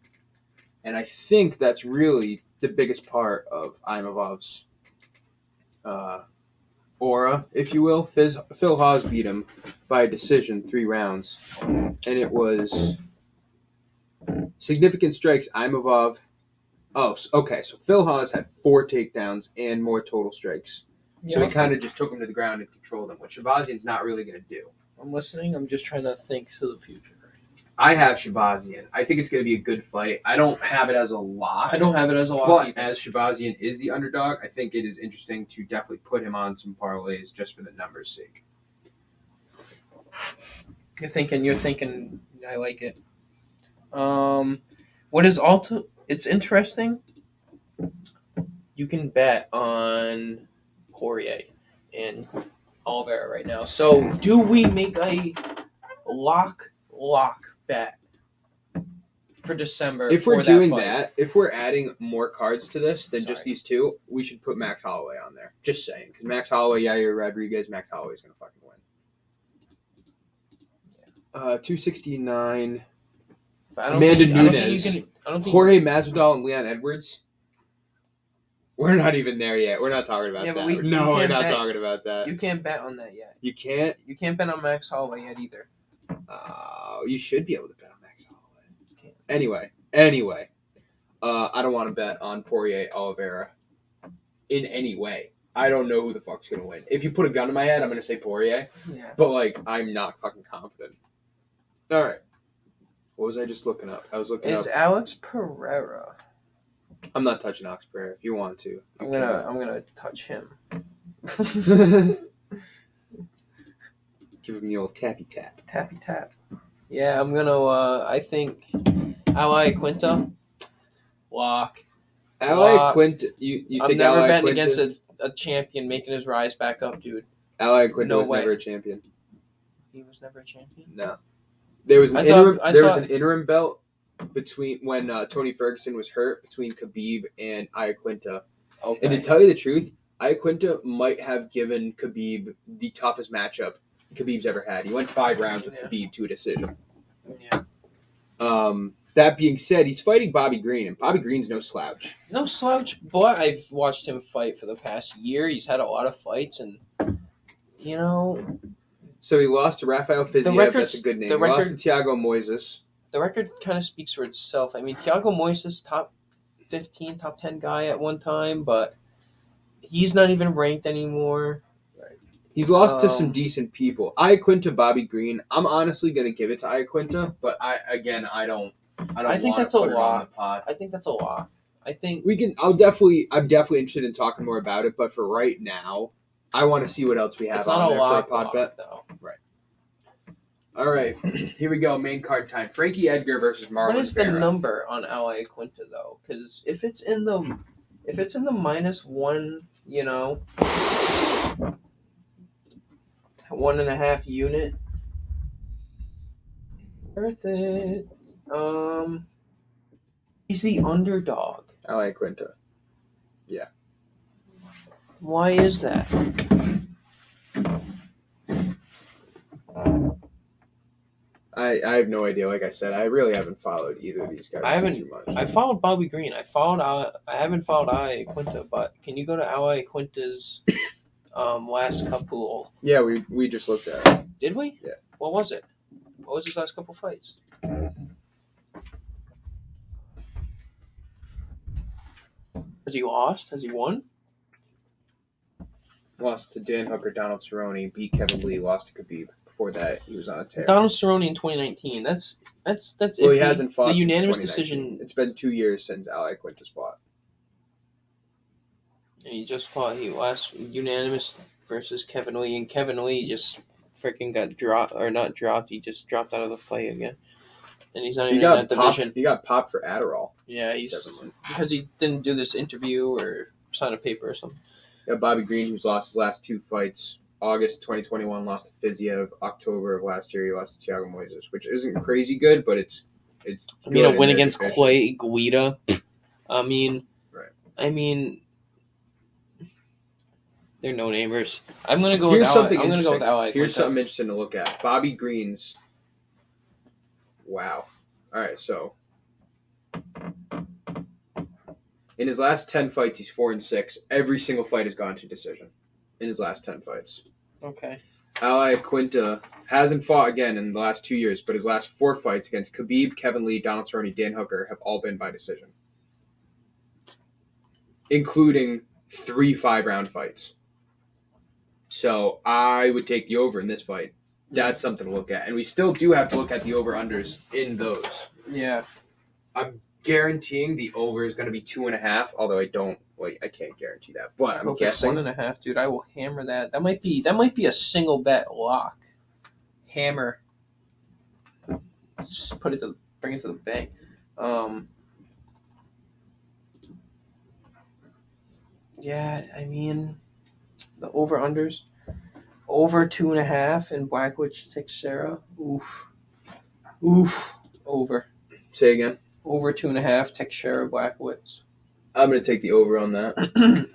And I think that's really the biggest part of Imavov's aura, if you will. Phil Haas beat him by a decision, 3 rounds. And it was significant strikes. Imavov... Oh, okay. So Phil Haas had 4 takedowns and more total strikes. So he kind of just took him to the ground and controlled him, which Shabazian's not really going to do. I'm listening. I'm just trying to think to the future. I have Shabazian. I think it's going to be a good fight. I don't have it as a lock. But as Shabazian is the underdog, I think it is interesting to definitely put him on some parlays just for the numbers' sake. You're thinking. I like it. What is also? It's interesting. You can bet on Poirier and Oliveira right now. So, do we make a lock bet for December. If we're for doing fight. that, if we're adding more cards to this than just Sorry. these two, we should put Max Holloway on there. Just saying. Because Max Holloway, Yair Rodriguez, Max Holloway's going to fucking win. 269. Amanda Nunes. Jorge Masvidal and Leon Edwards. We're not even there yet. We're not talking about that. We're not talking about that. You can't bet on that yet. You can't? You can't bet on Max Holloway yet either. You should be able to bet on Max Holloway. Anyway. I don't want to bet on Poirier Oliveira in any way. I don't know who the fuck's going to win. If you put a gun in my head, I'm going to say Poirier. Yeah. But, I'm not fucking confident. All right. What was I just looking up? I was looking up. Is Alex Pereira? I'm not touching Alex Pereira. If you want to, I'm gonna touch him. Give him the old tappy tap. Tappy tap. Yeah, I'm gonna. I think Ally Quinta. Lock. Ally Quinta. You I'm think never Ally betting Quinta? against a champion making his rise back up, dude. Ally Quinta No was way. never a champion. He was never a champion. No. There was an was an interim belt between when Tony Ferguson was hurt between Khabib and Iaquinta. Okay. And to tell you the truth, Iaquinta might have given Khabib the toughest matchup Khabib's ever had. He went 5 rounds with Khabib to a decision. Yeah. That being said, he's fighting Bobby Green, and Bobby Green's no slouch. No slouch, but I've watched him fight for the past year. He's had a lot of fights, and So he lost to Rafael Fiziev. That's a good name. He lost to Thiago Moises. The record kind of speaks for itself. I mean, Thiago Moises, top 15, top 10 guy at one time, but he's not even ranked anymore. He's lost to some decent people. Iaquinta, Bobby Green. I'm honestly gonna give it to Iaquinta, but I think that's a lot. I think that's a lot. I think we can. I'm definitely interested in talking more about it, but for right now, I want to see what else we have on there for a pod bet. Though. Right. All right, here we go. Main card time. Frankie Edgar versus Marlon Vera. What is the number on Ally Quinta though? Because if it's in the -1, 1.5 unit, worth it. He's the underdog. Ally Quinta. Yeah. Why is that? I have no idea. Like I said, I really haven't followed either of these guys too much. I followed Bobby Green. I haven't followed Ally Quinta, but can you go to Ally Quinta's last couple? Yeah, we just looked at it. Did we? Yeah. What was it? What was his last couple fights? Has he lost? Has he won? Lost to Dan Hooker, Donald Cerrone, beat Kevin Lee, lost to Khabib. Before that, he was on a tear. Donald Cerrone in 2019. That's. Well, he hasn't fought the since unanimous 2019. decision. It's been 2 years since Ally Quinta's fought. He just fought. He last unanimous versus Kevin Lee, and Kevin Lee just freaking got dropped, or not dropped. He just dropped out of the fight again, and he's not even in that division. He got popped for Adderall. Yeah, because he didn't do this interview or sign a paper or something. Yeah, Bobby Green, who's lost his last 2 fights. August 2021, lost to Fiziev. October of last year, he lost to Thiago Moises, which isn't crazy good, but it's. I mean, a win against Clay Guida. I mean, right. I mean, they're no namers. I'm gonna go Here's with something I'm gonna go with Ally. Here's something interesting to look at. Bobby Green's. Wow. All right, so in his last 10 fights, he's 4-6. Every single fight has gone to decision. In his last 10 fights. Okay. Ally Quinta hasn't fought again in the last 2 years, but his last 4 fights against Khabib, Kevin Lee, Donald Cerrone, Dan Hooker have all been by decision. Including 3 5-round fights. So I would take the over in this fight. That's something to look at. And we still do have to look at the over-unders in those. Yeah. I'm guaranteeing the over is going to be 2.5, although I can't guarantee that. But I'm guessing 1.5, dude. I will hammer that. That might be a single bet lock. Hammer. Just bring it to the bank. Yeah, I mean, the over unders, over 2.5 in Blackwood Texera. Oof. Over. Say again. Over 2.5. Teixeira Blackowitz. I'm going to take the over on that.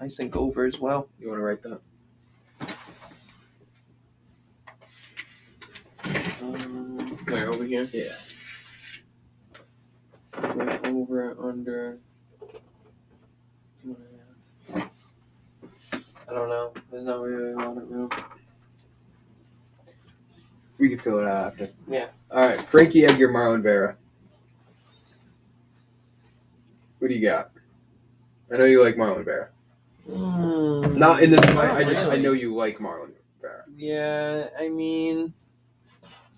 I think over as well. You want to write that? Where, over here? Yeah. Over, under. 2.5. I don't know. There's not really a lot of room. We can fill it out after. Yeah. All right. Frankie Edgar, Marlon Vera. What do you got? I know you like Marlon Vera. Not in this fight. I know you like Marlon Vera. Yeah, I mean,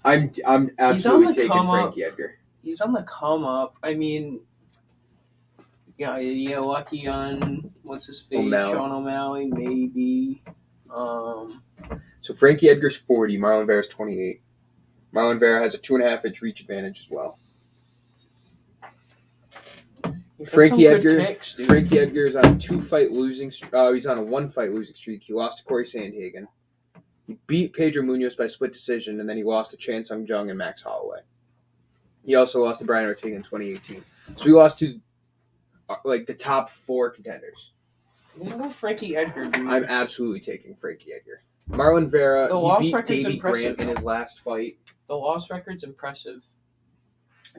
I'm absolutely taking Frankie Edgar. He's on the come up. I mean, yeah, you get lucky on what's his face, Sean O'Malley, maybe. So Frankie Edgar's 40, Marlon Vera's 28. Marlon Vera has a 2.5-inch reach advantage as well. Frankie Edgar is on a 2-fight losing. He's on a 1-fight losing streak. He lost to Corey Sandhagen. He beat Pedro Munoz by split decision, and then he lost to Chan Sung Jung and Max Holloway. He also lost to Brian Ortega in 2018. So he lost to the top 4 contenders. I'm gonna go Frankie Edgar, dude. I'm absolutely taking Frankie Edgar. Marlon Vera, he beat Davey Grant in his last fight. The loss record's impressive.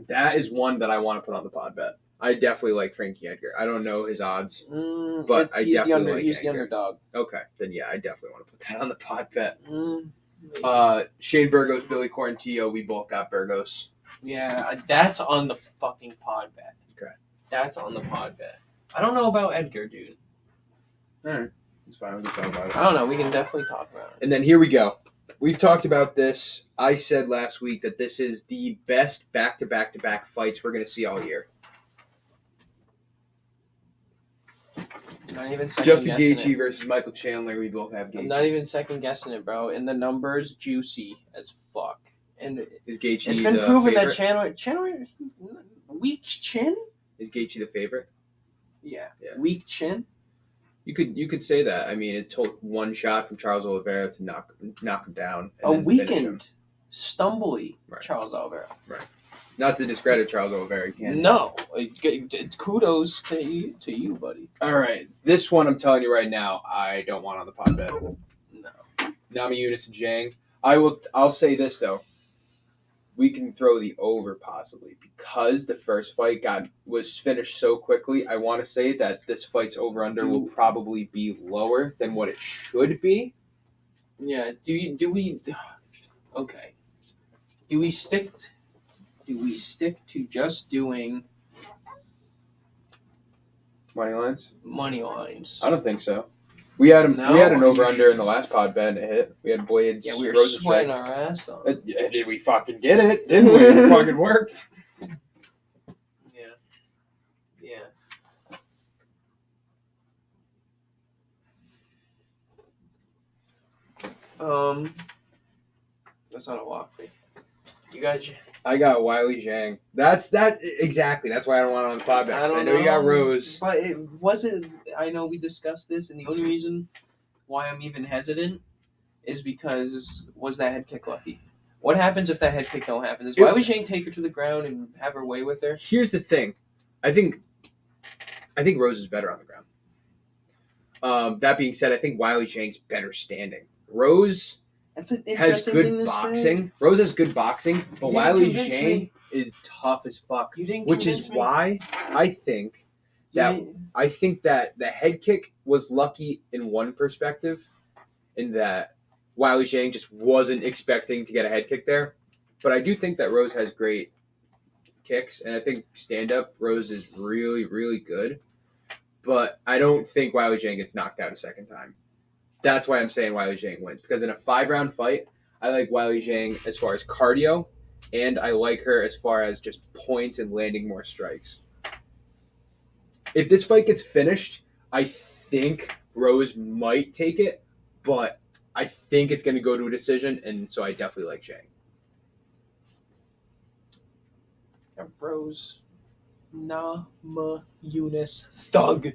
That is one that I want to put on the pod bet. I definitely like Frankie Edgar. I don't know his odds, but I definitely like he's the underdog. Okay, then yeah, I definitely want to put that on the pod bet. Shane Burgos, Billy Quarantillo, we both got Burgos. Yeah, that's on the fucking pod bet. Okay. That's on the pod bet. I don't know about Edgar, dude. All right. It's fine. We can talk about it. I don't know. We can definitely talk about it. And then here we go. We've talked about this. I said last week that this is the best back-to-back-to-back fights we're going to see all year. Not even second Justin guessing Gaethje versus Michael Chandler. We both have Gaethje. I'm not even second guessing it, bro. And the numbers juicy as fuck. And is Gaethje it's been the proven favorite? that Chandler weak chin. Is Gaethje the favorite? Yeah. Weak chin. You could say that. I mean, it took one shot from Charles Oliveira to knock him down. And a weakened, stumbly Charles Oliveira. Right. Not to discredit Charles Oliveira. No. Kudos to you, buddy. All right. This one, I'm telling you right now, I don't want on the pod bet. No. Namajunas and Zhang. I'll say this, though. We can throw the over possibly because the first fight was finished so quickly. I want to say that this fight's over-under will probably be lower than what it should be. Yeah. Do we okay. Do we stick to just doing money lines? I don't think so. We had an over-under in the last pod bet and it hit. We had Blades. Yeah, we were sweating our ass off. Did we fucking get it? Didn't we? It fucking worked. Yeah. That's not a lock. You got you. I got Wiley Zhang. Exactly. That's why I don't want it on the pod bet. I know you got Rose. But it wasn't. I know we discussed this, and the only reason why I'm even hesitant is because was that head kick lucky? What happens if that head kick don't happen? Does Wiley Zhang take her to the ground and have her way with her? Here's the thing. I think Rose is better on the ground. That being said, I think Wiley Zhang's better standing. Rose has good boxing. Rose has good boxing, but Wiley Zhang is tough as fuck. Which is why I think that the head kick was lucky in one perspective, in that Wiley Zhang just wasn't expecting to get a head kick there. But I do think that Rose has great kicks, and I think stand-up Rose is really, really good. But I don't think Wiley Zhang gets knocked out a second time. That's why I'm saying Wiley Zhang wins. Because in a 5-round fight, I like Wiley Zhang as far as cardio, and I like her as far as just points and landing more strikes. If this fight gets finished, I think Rose might take it, but I think it's going to go to a decision, and so I definitely like Zhang. Rose. Namajunas. Thug.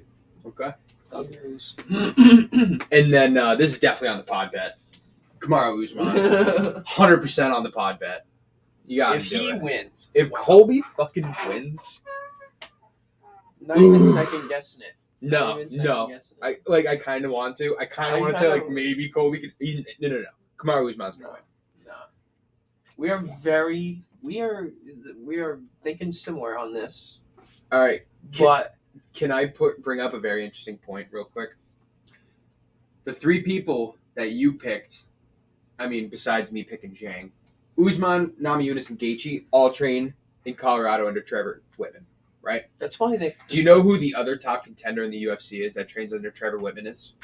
Okay. Thug Rose. And then this is definitely on the pod bet. Kamaru Usman. 100% on the pod bet. You got if he wins. If Colby fucking wins, Not even second guessing it. No. I kind of want to. I kind of want to say like maybe Colby could. No. Kamaru Usman's gonna win. No. We are thinking similar on this. All right, But can I bring up a very interesting point real quick? The three people that you picked, I mean, besides me picking Zhang, Usman, Namajunas, and Gaethje all train in Colorado under Trevor Whitman, right? That's why they. Do you know who the other top contender in the UFC is that trains under Trevor Whitman is?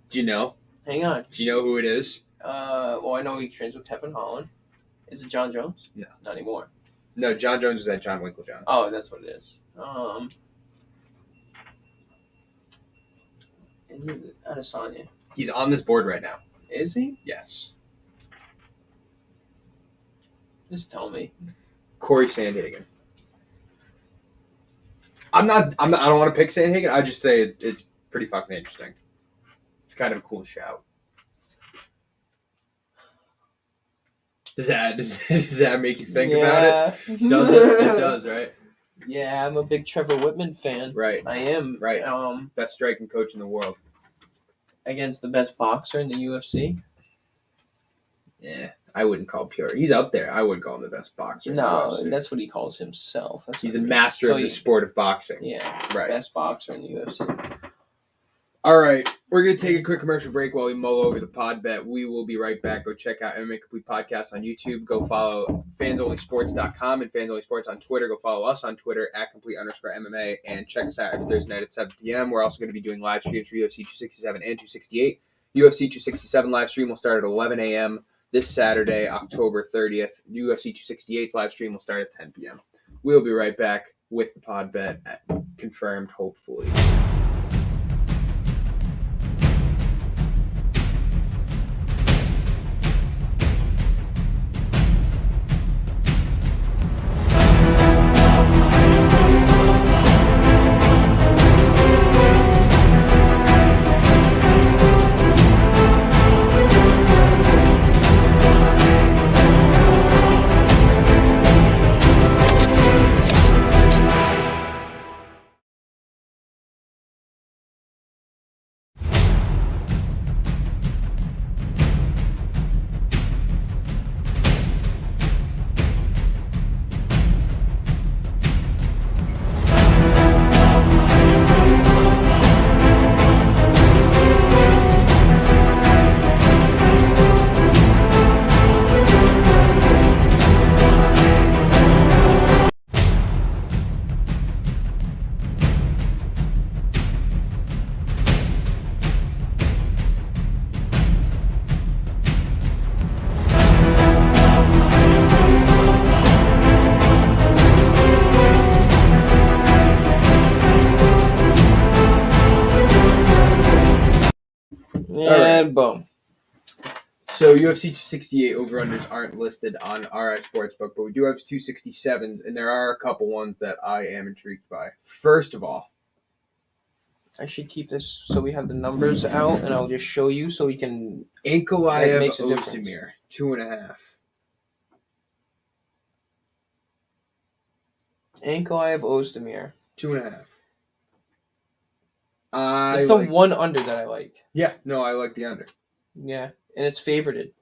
Do you know? Hang on. Do you know who it is? Well, I know he trains with Tevin Holland. Is it John Jones? No. Not anymore. No, John Jones is at John Winklejohn. Oh, that's what it is. Adesanya. He's on this board right now. Is he? Yes. Just tell me. Corey Sandhagen. I don't want to pick Sandhagen. I just say it's pretty fucking interesting. It's kind of a cool shout. Does that make you think about it? Does it? It does, right? Yeah, I'm a big Trevor Whitman fan. Right. I am. Right. Best striking coach in the world. Against the best boxer in the UFC? Yeah. I wouldn't call Pure. He's up there. I wouldn't call him the best boxer. No, that's what he calls himself. He's a master of the sport of boxing. Yeah. Right. Best boxer in the UFC. All right, we're going to take a quick commercial break while we mull over the pod bet. We will be right back. Go check out MMA Complete Podcast on YouTube. Go follow fansonlysports.com and Fans Only Sports on Twitter. Go follow us on Twitter at complete_MMA and check us out every Thursday night at 7 p.m. We're also going to be doing live streams for UFC 267 and 268. UFC 267 live stream will start at 11 a.m. this Saturday, October 30th. UFC 268's live stream will start at 10 p.m. We'll be right back with the pod bet confirmed, hopefully. And boom. So UFC 268 over-unders aren't listed on RI Sportsbook, but we do have 267s, and there are a couple ones that I am intrigued by. First of all, I should keep this so we have the numbers out, and I'll just show you so we can... Ankalaev Ozdemir, 2.5. Ankalaev Ozdemir. 2.5. It's the one under that I like. Yeah, no, I like the under. Yeah, and it's favorited.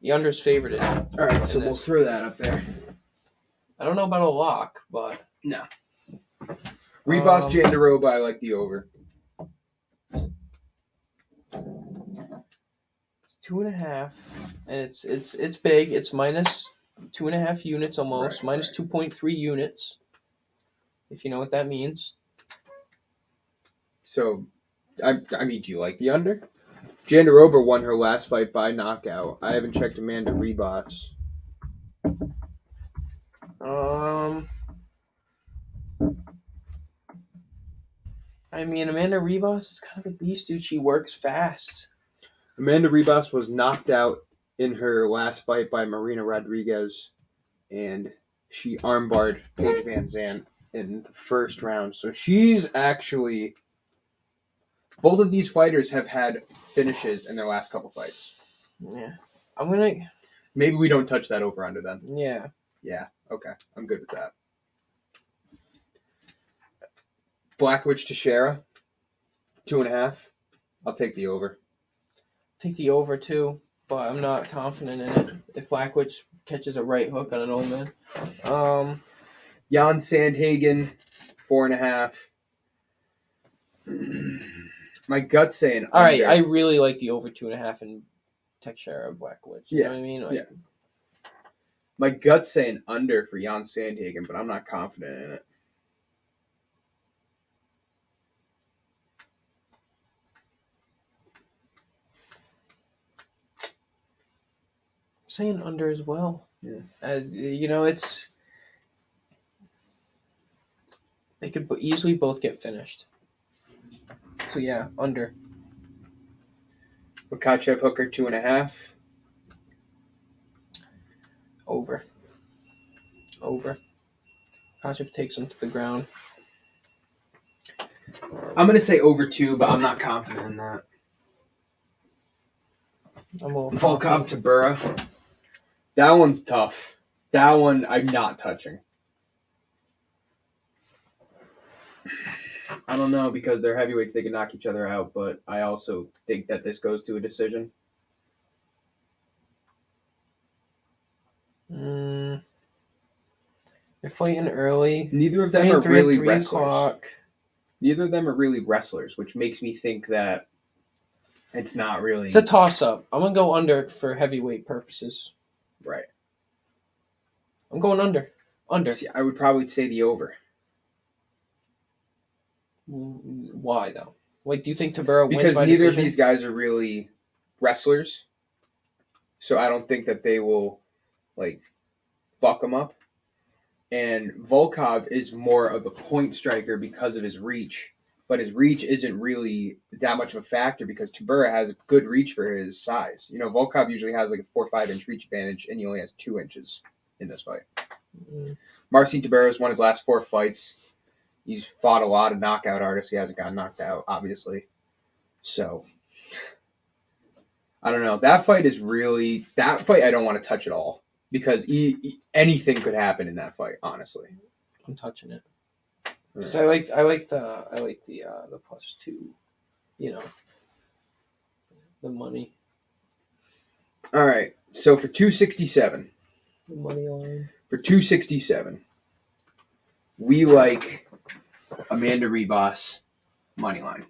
The under's favorited. All right, so we'll throw that up there. I don't know about a lock, but... No. Ribas Jandiroba, I like the over. It's 2.5, and it's big. It's minus 2.5 units almost, right, minus 2.3 units, if you know what that means. So, I mean, do you like the under? Jandiroba won her last fight by knockout. I haven't checked Amanda Ribas. I mean, Amanda Ribas is kind of a beast, dude. She works fast. Amanda Ribas was knocked out in her last fight by Marina Rodriguez, and she armbarred Paige Van Zandt in the first round. So she's actually... Both of these fighters have had finishes in their last couple fights. Yeah. I'm going to... Maybe we don't touch that over-under then. Yeah. Yeah, okay. I'm good with that. Blachowicz Teixeira, 2.5. I'll take the over. Take the over too, but I'm not confident in it. If Blachowicz catches a right hook on an old man. Jan Sandhagen, 4.5. My gut's saying all right, under. I really like the over 2.5 in Teixeira Blachowicz. You know what I mean? Like, yeah. My gut's saying under for Jan Sandhagen, but I'm not confident in it. saying under as well. Yeah. It's they could easily both get finished. So yeah, under. Makachev Hooker, 2.5. Over. Makachev takes him to the ground. I'm gonna say over 2, but I'm not confident in that. Volkov Tabura. That one's tough. That one I'm not touching. I don't know, because they're heavyweights, they can knock each other out, but I also think that this goes to a decision. They're fighting early. Neither of them are really 3 wrestlers. o'clock. Neither of them are really wrestlers, which makes me think that it's not really... It's a toss-up. I'm going to go under for heavyweight purposes. Right. I'm going under. See, I would probably say the over. Why, though? Like, do you think Tabura wins Because by neither decision? of these guys are really wrestlers. So I don't think that they will, fuck them up. And Volkov is more of a point striker because of his reach. But his reach isn't really that much of a factor because Tabura has good reach for his size. Volkov usually has a 4 or 5 inch reach advantage, and he only has 2 inches in this fight. Marcin Tabura has won his last 4 fights. He's fought a lot of knockout artists. He hasn't gotten knocked out, obviously. So, I don't know. That fight I don't want to touch at all. Because anything could happen in that fight, honestly. I'm touching it. Because I like the +2, the money. All right. So for 267. The money line. For 267, we like Amanda Ribas money line.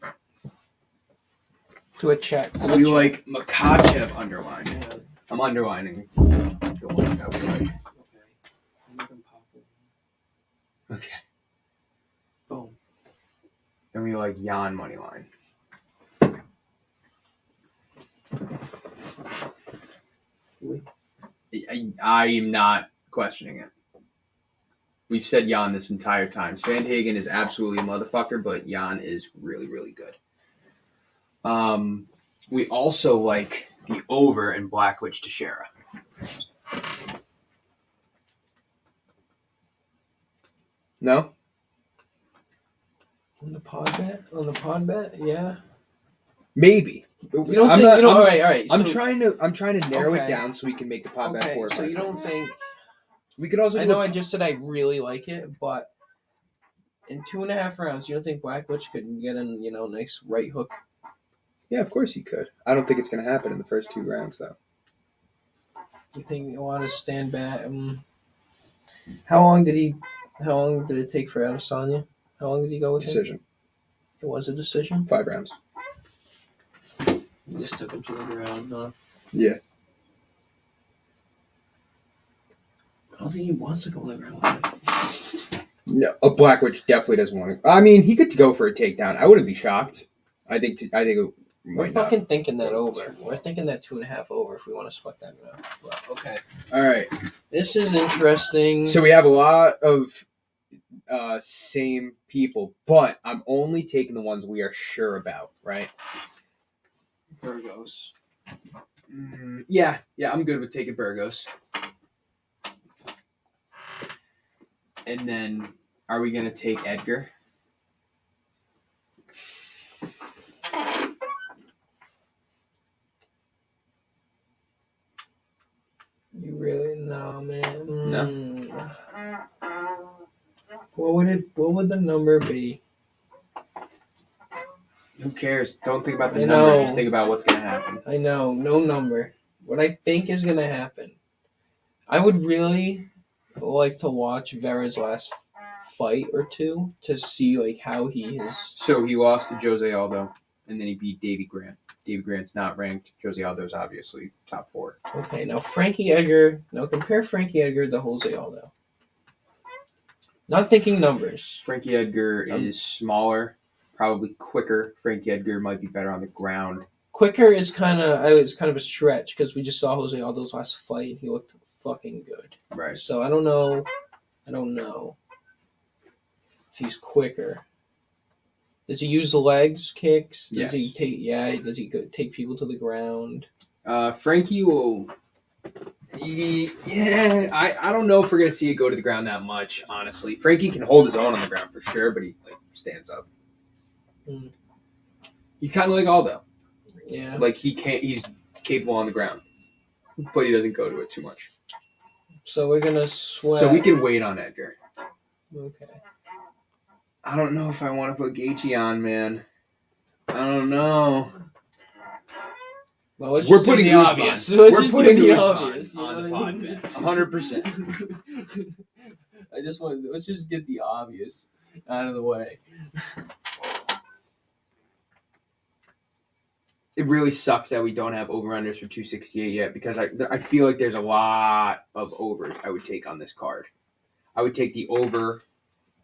To a check. We like Makachev underline. Yeah. I'm underlining the ones that we like. Okay. Boom. Then we like Jan money line. I am not questioning it. We've said Jan this entire time. Sandhagen is absolutely a motherfucker, but Jan is really, really good. We also like the over in Blachowicz Teixeira. No? On the pod bet, yeah. Maybe. You don't think? All right. I'm trying to narrow it down so we can make the pod bet 4. So you don't think? We could also. I just said I really like it, but in 2.5 rounds, you don't think Blachowicz could get in, nice right hook? Yeah, of course he could. I don't think it's going to happen in the first 2 rounds, though. You think you want to stand back? How long did it take for Adesanya? How long did he go with Decision. It was a decision? 5 rounds. You just took him to the ground, huh? Yeah. I don't think he wants to go to the ground with it. No, a Blachowicz definitely doesn't want to. I mean, he could go for a takedown. I wouldn't be shocked. I think we're fucking thinking that over. We're thinking that 2.5 over if we want to split that out. Well, okay. All right. This is interesting. So we have a lot of same people, but I'm only taking the ones we are sure about, right? Burgos. Yeah, I'm good with taking Burgos. And then, are we going to take Edgar? You really know, man. No. What would the number be? Who cares? Don't think about the I number. know. Just think about what's going to happen. I know, no number. What I think is going to happen. I would really like to watch Vera's last fight or two to see like how he is. So he lost to Jose Aldo, and then he beat Davey Grant. Davey Grant's not ranked. Jose Aldo's obviously top 4. Okay, now Frankie Edgar. Now compare Frankie Edgar to Jose Aldo. Not thinking numbers. Frankie Edgar is smaller, probably quicker. Frankie Edgar might be better on the ground. Quicker is kind of a stretch because we just saw Jose Aldo's last fight and he looked fucking good. Right. So I don't know if he's quicker. Does he use the legs, kicks? Does he take? Yeah. Does he take people to the ground? Frankie will. Yeah, I don't know if we're gonna see it go to the ground that much. Honestly, Frankie can hold his own on the ground for sure, but he stands up. He's kind of like Aldo. Yeah. Like he's capable on the ground, but he doesn't go to it too much. So we're gonna sweat. So we can wait on Edgar. Okay. I don't know if I want to put Gaethje on, man. I don't know. Well, let's We're just putting do the Usman. obvious. Let's just do the obvious. On the pod, man. 100%. Let's just get the obvious out of the way. It really sucks that we don't have over-unders for 268 yet because I feel like there's a lot of overs I would take on this card. I would take the over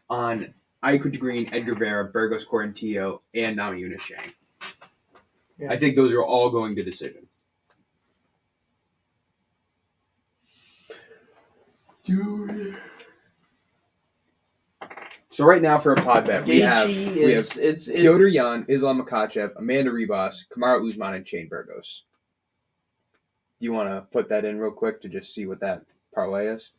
on Aiko Green, Edgar Vera, Burgos Quarantillo, and Namajunas Shang. Yeah. I think those are all going to decision. Dude. So right now for a pod bet, we have Piotr Jan, Islam Makhachev, Amanda Ribas, Kamaru Usman, and Shane Burgos. Do you want to put that in real quick to just see what that parlay is?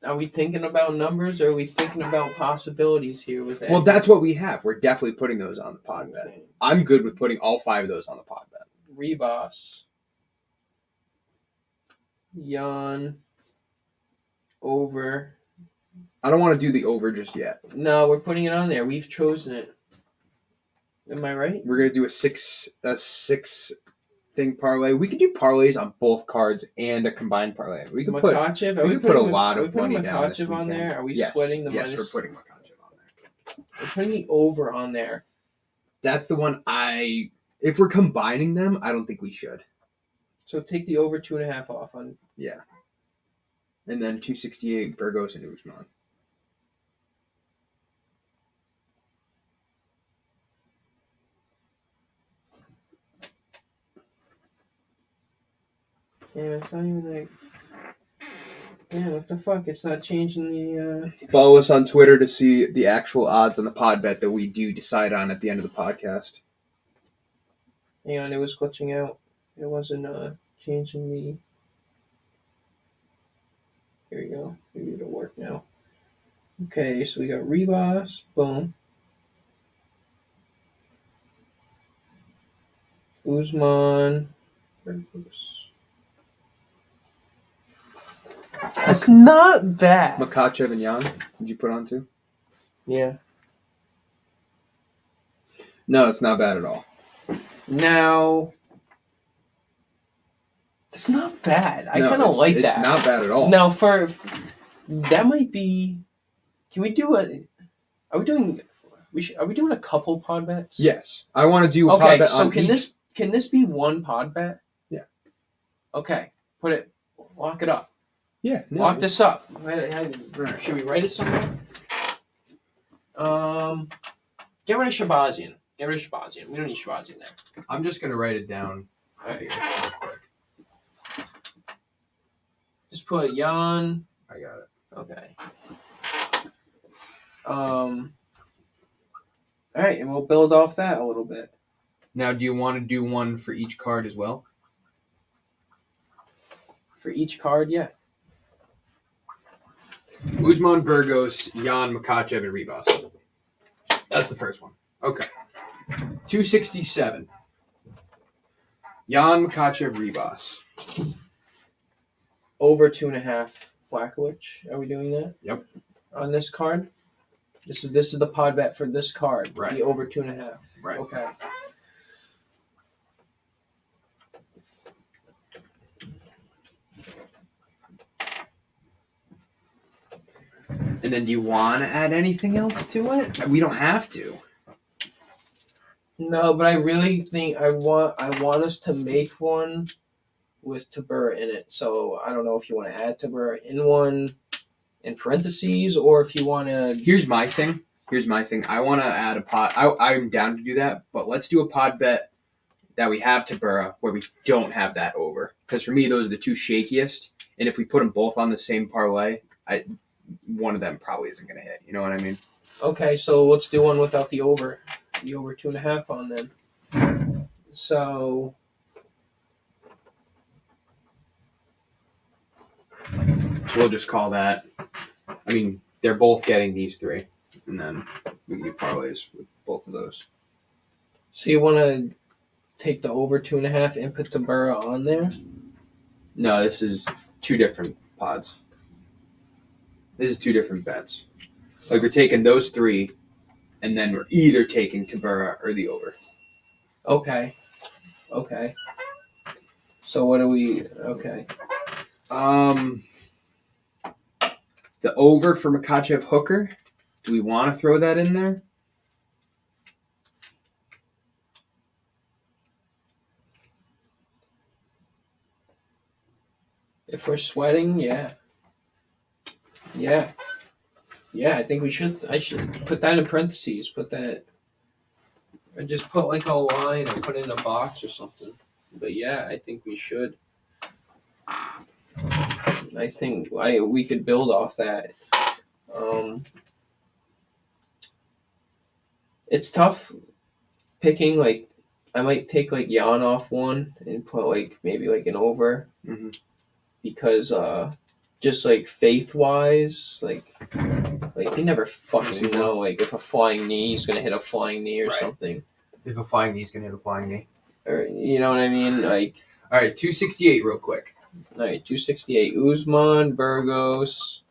Are we thinking about numbers or are we thinking about possibilities here with that? Well, that's what we have. We're definitely putting those on the pod bet. I'm good with putting all 5 of those on the pod bet. Ribas. Jan. Over. I don't want to do the over just yet. No, we're putting it on there. We've chosen it. Am I right? We're gonna do a six thing parlay. We could do parlays on both cards and a combined parlay. We could put a lot of money down this weekend. On there? Are we sweating the minus? Yes, we're putting Makhachev on there. We're putting the over on there. That's the one if we're combining them, I don't think we should. So take the over 2.5 off on. Yeah. And then 268 Burgos and Usman. Yeah, it's not even like. Yeah, what the fuck? It's not changing the. Follow us on Twitter to see the actual odds on the pod bet that we do decide on at the end of the podcast. Hang on, it was glitching out. It wasn't changing the. Here we go. Maybe it'll work now. Okay, so we got Ribas. Boom. Usman. That's not bad. Makhachev and Jan, did you put on too? Yeah. No, it's not bad at all. Now, it's not bad. I kind of like that. It's not bad at all. Now, that might be. Can we do a? Are we doing a couple pod bets? Yes, I want to do a pod bet. So can this be one pod bet? Yeah. Okay, lock it up. Yeah. No. Lock this up. Should we write it somewhere? Get rid of Shabazian. We don't need Shabazian there. I'm just gonna write it down. Right. Real quick. Just put Jan. I got it. Okay. All right, and we'll build off that a little bit. Now, do you want to do one for each card as well? For each card, yeah. Usman, Burgos, Jan, Makhachev, and Ribas. That's the first one. Okay. 267. Jan, Makhachev, Ribas. Over 2.5 Blachowicz. Are we doing that? Yep. On this card? This is the pod bet for this card. Right. The over 2.5. Right. Okay. And then do you want to add anything else to it? We don't have to. No, but I really think I want us to make one with Tabura in it. So I don't know if you want to add Tabura in one in parentheses or if you want to. Here's my thing. I want to add a pod. I'm down to do that, but let's do a pod bet that we have Tabura where we don't have that over. Because for me, those are the two shakiest. And if we put them both on the same parlay, one of them probably isn't going to hit. You know what I mean? Okay, so let's do one without the over. The over 2.5 on then. So we'll just call that. I mean, they're both getting these three, and then we can do parlays with both of those. So you want to take the over 2.5 and put the Burra on there? No, this is two different pods. This is two different bets. Like we're taking those three, and then we're either taking Tabura or the over. Okay. So what do we? Okay. The over for Makachev Hooker. Do we want to throw that in there? If we're sweating, yeah. I think we should. I should put that in parentheses. Put that, or just put like a line or put it in a box or something. But yeah, I think we should. I think we could build off that. It's tough picking. Like, I might take like Jan off one and put like maybe like an over, because just like faith wise, like you never fucking know. Like if a flying knee is gonna hit a flying knee or something. If a flying knee is gonna hit a flying knee, or you know what I mean? Like, all right, 268 real quick. All right, 268. Usman, Burgos.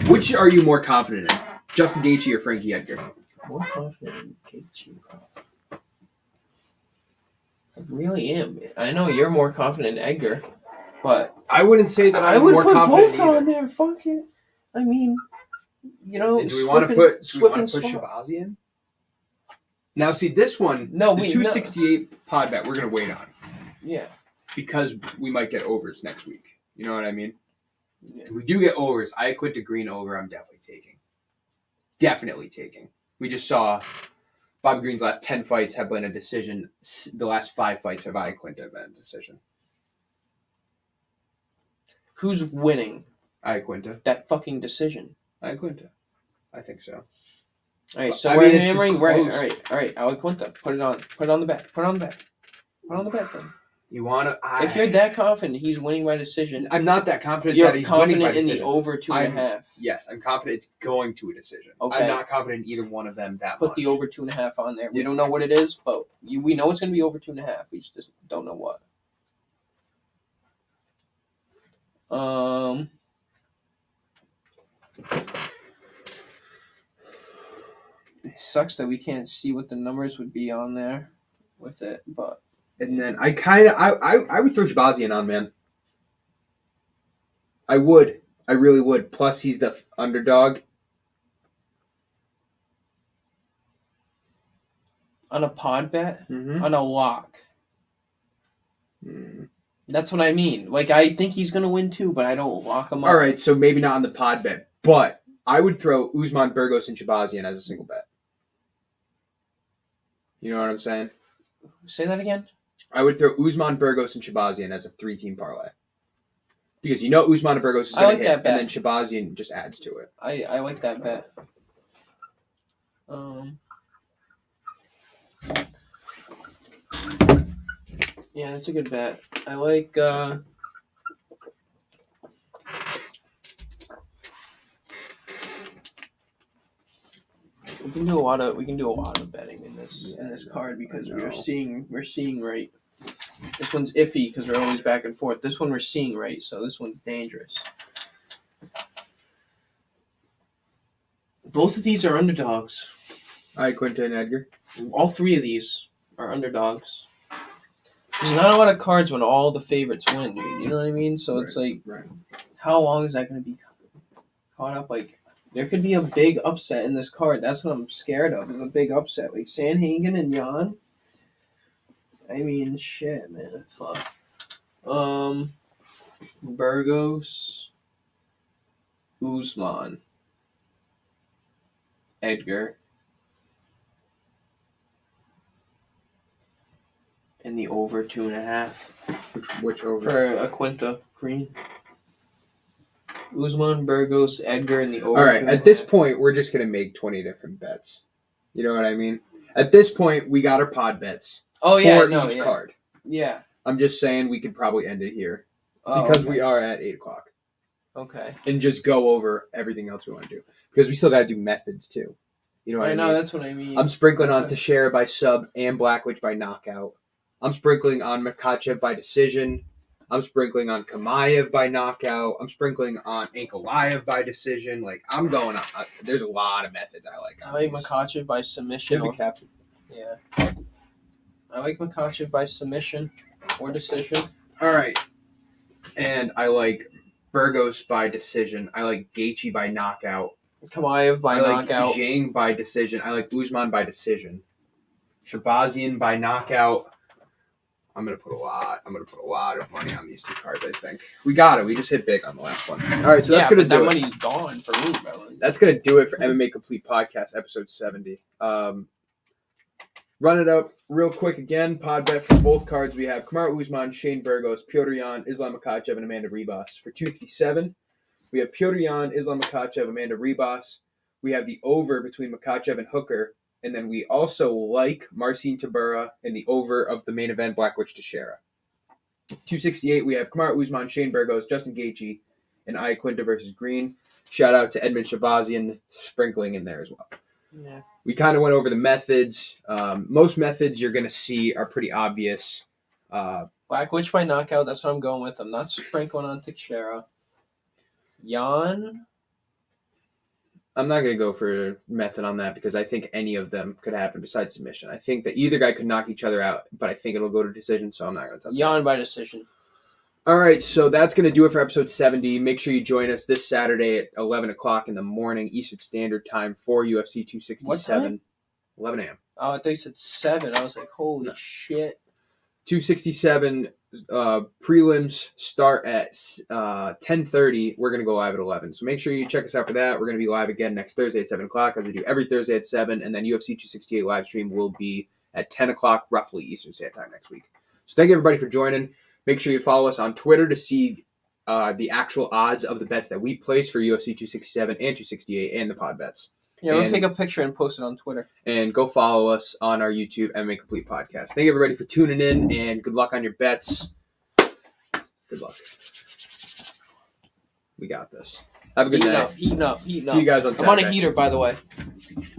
Which are you more confident in, Justin Gaethje or Frankie Edgar? More confident in Gaethje. I really am. I know you're more confident in Edgar, but I wouldn't say that I'm more confident both on there. Fuck it. I mean, you know, do we want to put Shabazi in? Now, see, this one, the 268 pod bet, we're going to wait on. Yeah. Because we might get overs next week. You know what I mean? Yeah. If we do get overs, Iaquinta Green over, I'm definitely taking. Definitely taking. We just saw Bobby Green's last 10 fights have been a decision. The last 5 fights have Iaquinta been a decision. Who's winning? Iaquinta. That fucking decision. Iaquinta. I think so. All right, so we're hammering. All right. Iaquinta. Put it on the bet. Put it on the bet then. You want to? If you're that confident he's winning by decision, I'm not that confident that he's winning by decision. You're confident in the over 2.5. Yes, I'm confident it's going to a decision. Okay. I'm not confident in either one of them that much. Put the over 2.5 on there. We don't know what it is, but we know it's going to be over 2.5. We just don't know what. It sucks that we can't see what the numbers would be on there with it, but. And then I would throw Shabazian on, man. I would. I really would. Plus, he's the underdog. On a pod bet? Mm-hmm. On a lock? That's what I mean. Like, I think he's going to win too, but I don't lock him up. All right, so maybe not on the pod bet, but I would throw Usman, Burgos, and Shabazian as a single bet. You know what I'm saying? Say that again? I would throw Usman, Burgos, and Shabazian as a 3-team parlay. Because you know Usman and Burgos is going to hit, and then Shabazian just adds to it. I like that bet. Yeah, that's a good bet. I like we can do a lot of betting in this card because we're seeing right. This one's iffy because we're always back and forth. This one we're seeing right, so this one's dangerous. Both of these are underdogs. Iaquinta and Edgar. All three of these are underdogs. There's not a lot of cards when all the favorites win, dude. You know what I mean? So it's like, how long is that going to be caught up? Like, there could be a big upset in this card. That's what I'm scared of, is a big upset. Like, Sanhagen and Jan. I mean, shit, man. Fuck. Burgos. Usman. Edgar. And the over 2.5. Which over? For Iaquinta Green. Usman, Burgos, Edgar, and the over. All right. At this point, we're just gonna make 20 different bets. You know what I mean? At this point, we got our pod bets. Oh yeah, for each card. Yeah. I'm just saying we could probably end it here because we are at 8:00. Okay. And just go over everything else we want to do because we still got to do methods too. You know what I mean? I know, that's what I mean. I'm sprinkling on Teixeira by sub and Blackwitch by knockout. I'm sprinkling on Makhachev by decision. I'm sprinkling on Kamaev by knockout. I'm sprinkling on Ankalaev by decision. Like, I'm going on. There's a lot of methods I like. I like Makhachev by submission. Yeah. I like Makhachev by submission or decision. All right. And I like Burgos by decision. I like Gaethje by knockout. Kamaev by knockout. I like Zhang by decision. I like Usman by decision. Shabazian by knockout. I'm gonna put a lot of money on these two cards. I think we got it. We just hit big on the last one. All right, so that's gonna do that it. money's gone for me, bro. That's gonna do it for MMA Complete Podcast, episode 70. Run it up real quick again. Pod bet for both cards. We have Kamaru Usman, Shane Burgos, Petr Yan, Islam Makhachev, and Amanda Ribas for 267. We have Petr Yan, Islam Makhachev, Amanda Ribas. We have the over between Makhachev and Hooker. And then we also like Marcin Tybura in the over of the main event, Blackwitch Teixeira. 268, we have Kamaru Usman, Shane Burgos, Justin Gaethje, and Iaquinta versus Green. Shout out to Edmund Shabazian sprinkling in there as well. Yeah. We kind of went over the methods. Most methods you're going to see are pretty obvious. Blackwitch by knockout, that's what I'm going with. I'm not sprinkling on Teixeira. Jan. I'm not going to go for method on that because I think any of them could happen besides submission. I think that either guy could knock each other out, but I think it'll go to decision, so I'm not going to touch it. Jan by decision. All right, so that's going to do it for episode 70. Make sure you join us this Saturday at 11 o'clock in the morning, Eastern Standard Time for UFC 267. What time? 11 a.m. Oh, I thought you said 7. I was like, holy shit. 267 prelims start at 10:30. We're going to go live at 11. So make sure you check us out for that. We're going to be live again next Thursday at 7 o'clock, as we do every Thursday at 7. And then UFC 268 live stream will be at 10 o'clock, roughly Eastern Standard Time next week. So thank you, everybody, for joining. Make sure you follow us on Twitter to see the actual odds of the bets that we place for UFC 267 and 268 and the pod bets. Yeah, we'll take a picture and post it on Twitter. And go follow us on our YouTube MMA Complete Podcast. Thank you, everybody, for tuning in, and good luck on your bets. Good luck. We got this. Have a good night. Eating up. See you guys on Saturday. I'm on a heater, by the way.